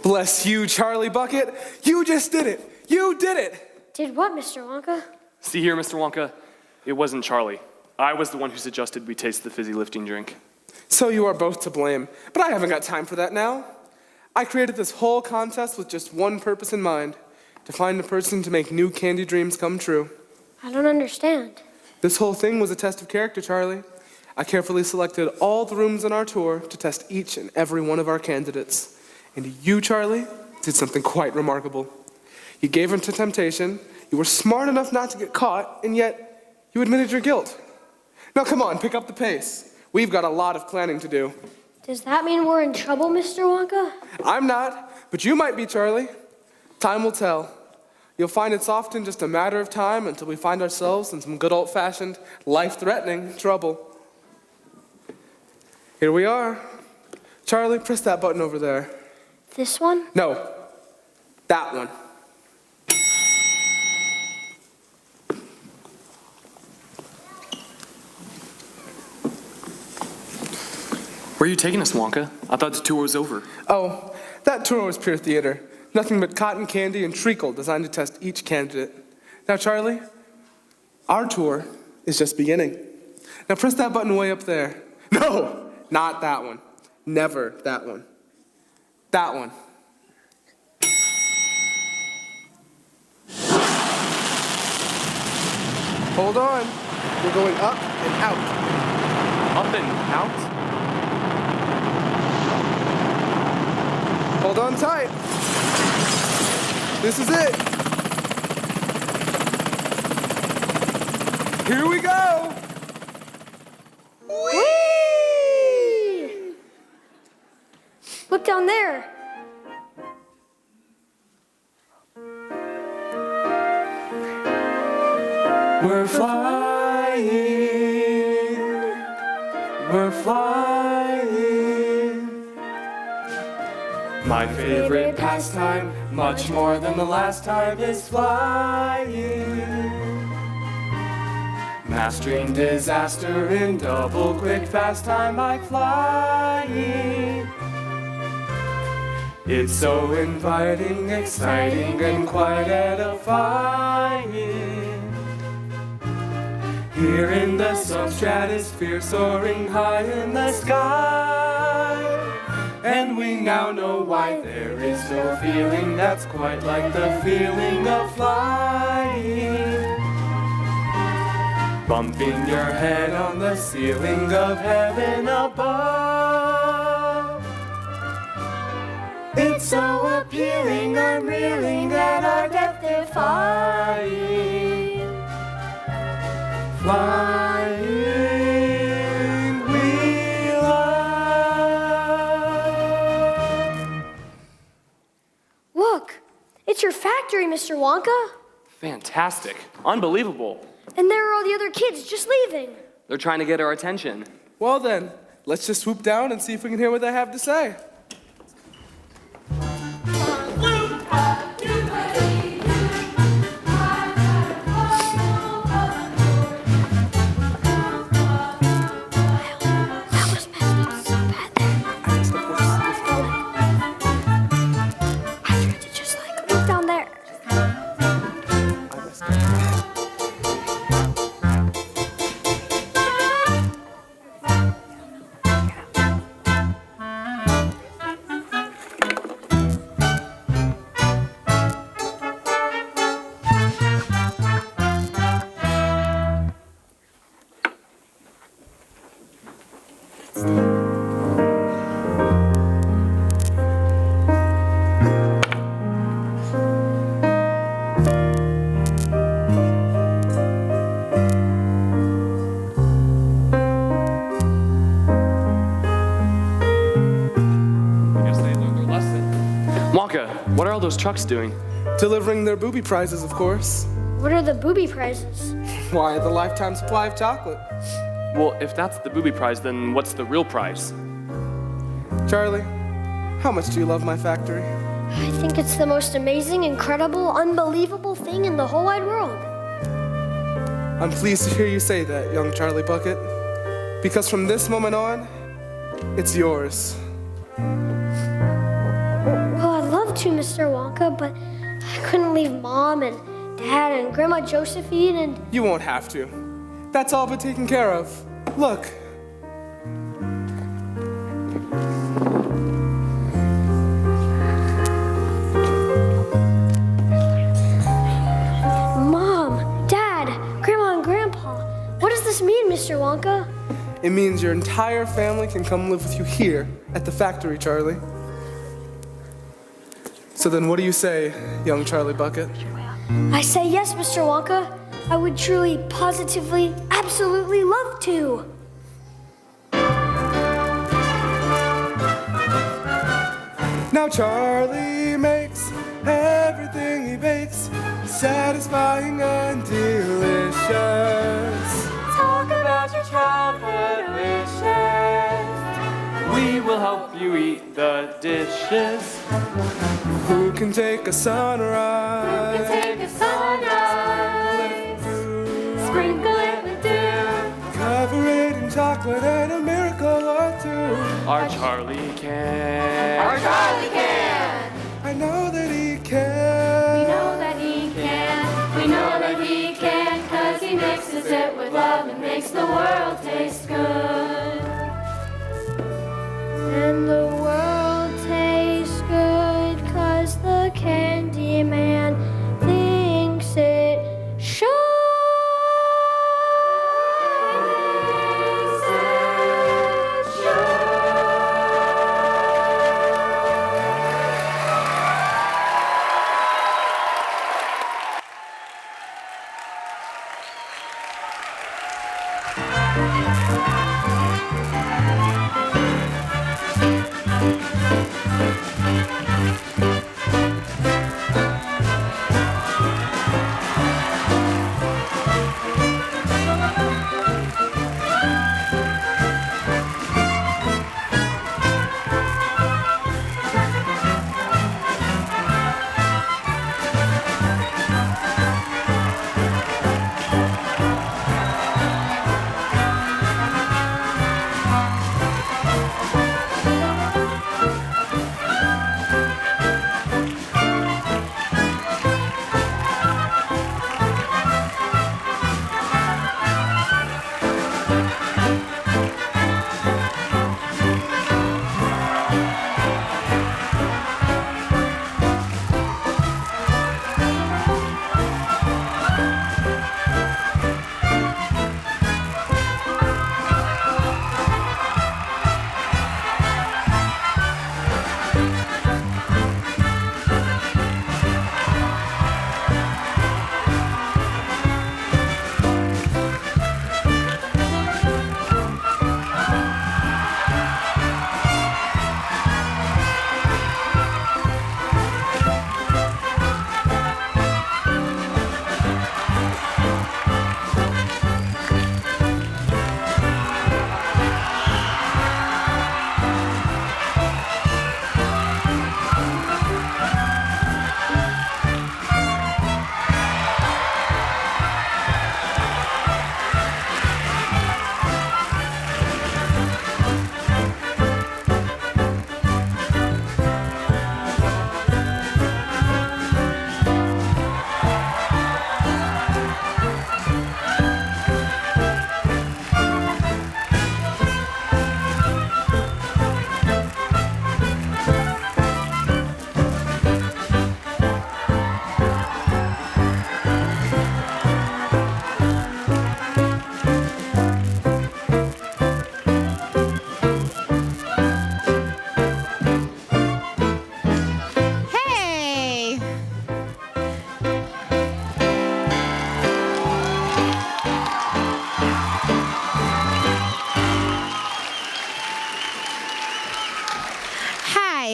Bless you, Charlie Bucket. You just did it. You did it. Did what, Mr. Wonka? See here, Mr. Wonka, it wasn't Charlie. I was the one who suggested we taste the fizzy lifting drink. So you are both to blame, but I haven't got time for that now. I created this whole contest with just one purpose in mind, to find a person to make new candy dreams come true. I don't understand. This whole thing was a test of character, Charlie. I carefully selected all the rooms on our tour to test each and every one of our candidates. And you, Charlie, did something quite remarkable. You gave in to temptation, you were smart enough not to get caught, and yet you admitted your guilt. Now come on, pick up the pace. We've got a lot of planning to do. Does that mean we're in trouble, Mr. Wonka? I'm not, but you might be, Charlie. Time will tell. You'll find it's often just a matter of time until we find ourselves in some good old-fashioned, life-threatening trouble. Here we are. Charlie, press that button over there. This one? No, that one. Where are you taking us, Wonka? I thought the tour was over. Oh, that tour was pure theater. Nothing but cotton candy and treacle designed to test each candidate. Now, Charlie, our tour is just beginning. Now press that button way up there. No, not that one. Never that one. That one. Hold on. We're going up and out. Up and out? Hold on tight. This is it. Here we go. Whee! Look down there. We're flying. We're flying. My favorite pastime, much more than the last time, is flying. Mastering disaster in double quick fast time like flying. It's so inviting, exciting, and quite edifying. Here in the substratosphere, soaring high in the sky. And we now know why there is no feeling that's quite like the feeling of flying. Bumping your head on the ceiling of heaven above. It's so appealing, I'm reeling at our depth defying. Flying, we love. Look, it's your factory, Mr. Wonka. Fantastic. Unbelievable. And there are all the other kids just leaving. They're trying to get our attention. Well then, let's just swoop down and see if we can hear what they have to say. Wonka, what are all those trucks doing? Delivering their booby prizes, of course. What are the booby prizes? Why, the lifetime supply of chocolate. Well, if that's the booby prize, then what's the real prize? Charlie, how much do you love my factory? I think it's the most amazing, incredible, unbelievable thing in the whole wide world. I'm pleased to hear you say that, young Charlie Bucket, because from this moment on, it's yours. Well, I'd love to, Mr. Wonka, but I couldn't leave Mom and Dad and Grandma Josephine and... You won't have to. That's all but taken care of. Look. Mom, Dad, Grandma and Grandpa, what does this mean, Mr. Wonka? It means your entire family can come live with you here at the factory, Charlie. So then what do you say, young Charlie Bucket? I say yes, Mr. Wonka. I would truly, positively, absolutely love to. Now Charlie makes everything he bakes satisfying and delicious. Talk about your childhood wishes. We will help you eat the dishes. Who can take a sunrise? Who can take a sunrise? Sprinkle it with dew. Cover it in chocolate and a miracle or two. Our Charlie can. Our Charlie can. I know that he can. We know that he can. We know that he can, 'cause he mixes it with love and makes the world taste good. And the world tastes good 'cause the candy man thinks it should.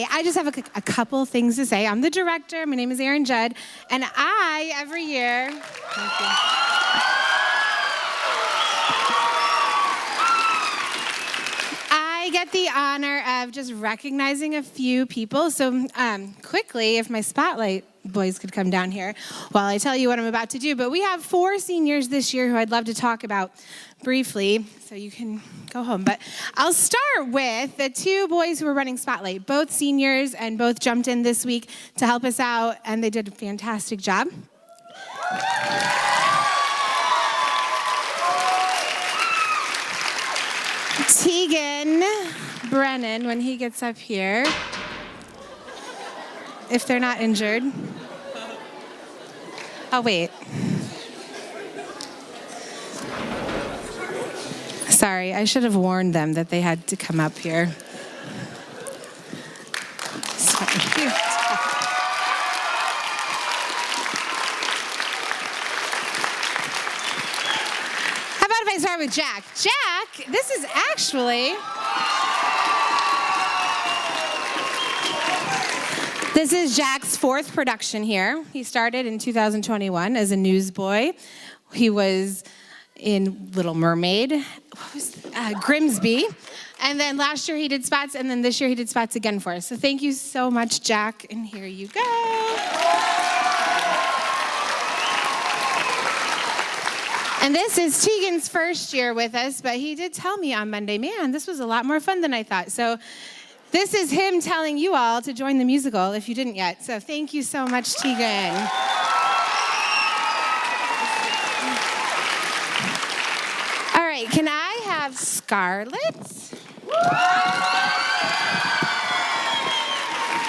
I just have a couple things to say. I'm the director. My name is Erin Judd. And I, every year, Thank you. I get the honor of just recognizing a few people. So quickly, if my spotlight boys could come down here while I tell you what I'm about to do. But we have 4 seniors this year who I'd love to talk about briefly, so you can go home. But I'll start with the 2 boys who are running Spotlight, both seniors and both jumped in this week to help us out, and they did a fantastic job. Tegan Brennan, when he gets up here, if they're not injured. Oh, wait. Sorry, I should have warned them that they had to come up here. Sorry. How about if I start with Jack? Jack, this is actually... This is Jack's 4th production here. He started in 2021 as a newsboy. He was in Little Mermaid, Grimsby, and then last year he did spots, and then this year he did spots again for us. So thank you so much, Jack, and here you go. And this is Tegan's first year with us, but he did tell me on Monday, man, this was a lot more fun than I thought. So this is him telling you all to join the musical if you didn't yet. So thank you so much, Tegan. All right, can I have Scarlett?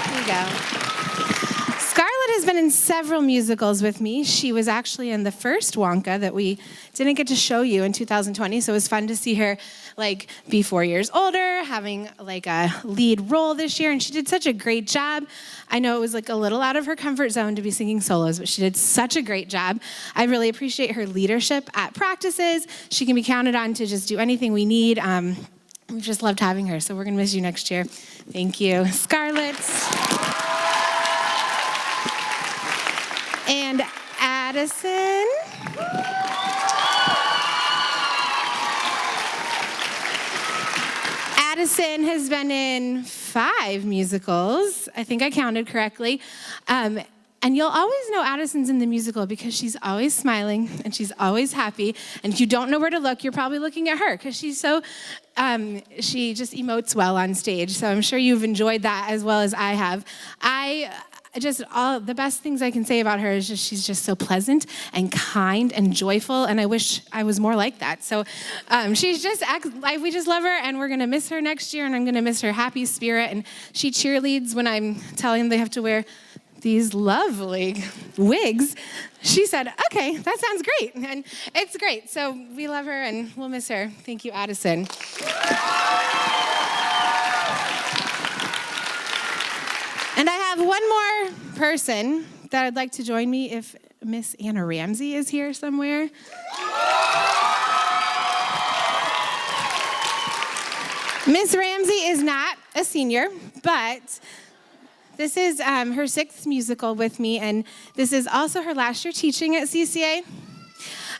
Here you go. Scarlett has been in several musicals with me. She was actually in the first Wonka that we didn't get to show you in 2020, so it was fun to see her be 4 years older, having a lead role this year, and she did such a great job. I know it was a little out of her comfort zone to be singing solos, but she did such a great job. I really appreciate her leadership at practices. She can be counted on to just do anything we need. We've just loved having her, so we're gonna miss you next year. Thank you. Scarlett. And Addison. Addison has been in 5 musicals. I think I counted correctly. And you'll always know Addison's in the musical because she's always smiling and she's always happy. And if you don't know where to look, you're probably looking at her because she's so, she just emotes well on stage. So I'm sure you've enjoyed that as well as I have. All the best things I can say about her is just she's just so pleasant and kind and joyful, and I wish I was more like that. So she's just we just love her, and we're gonna miss her next year, and I'm gonna miss her happy spirit. And she cheerleads when I'm telling them they have to wear these lovely wigs. She said, "Okay, that sounds great," and it's great. So we love her, and we'll miss her. Thank you, Addison. And I have one more person that I'd like to join me if Miss Anna Ramsey is here somewhere. Miss Ramsey is not a senior, but this is her 6th musical with me, and this is also her last year teaching at CCA.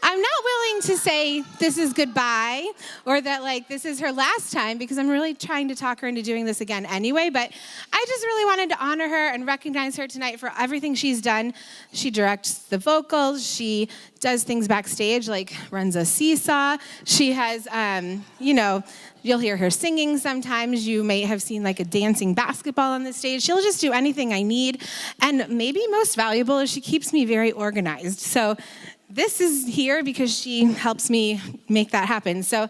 I'm not willing to say this is goodbye or that this is her last time because I'm really trying to talk her into doing this again anyway, but I just really wanted to honor her and recognize her tonight for everything she's done. She directs the vocals, she does things backstage runs a seesaw. She has, you'll hear her singing sometimes. You may have seen a dancing basketball on the stage. She'll just do anything I need. And maybe most valuable is she keeps me very organized. So this is here because she helps me make that happen. So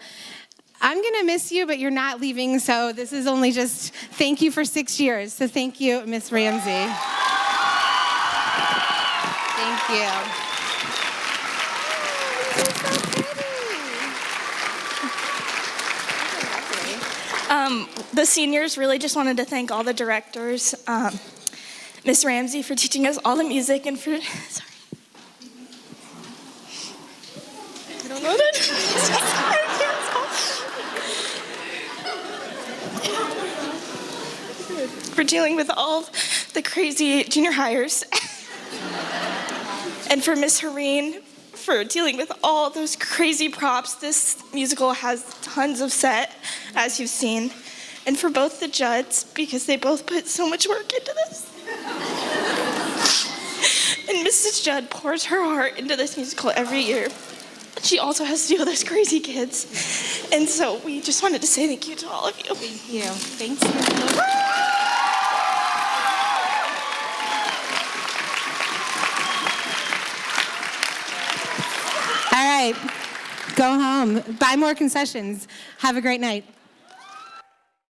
I'm gonna miss you, but you're not leaving, so this is only just thank you for 6 years. So thank you, Miss Ramsey. Thank you. The seniors really just wanted to thank all the directors, Miss Ramsey for teaching us all the music and for, sorry. I don't know that. For dealing with all the crazy junior hires. And for Miss Hareen for dealing with all those crazy props. This musical has tons of set, as you've seen. And for both the Judds, because they both put so much work into this. And Mrs. Judd pours her heart into this musical every year. She also has to deal with those crazy kids. And so we just wanted to say thank you to all of you. Thank you. Thank you. All right, go home, buy more concessions. Have a great night.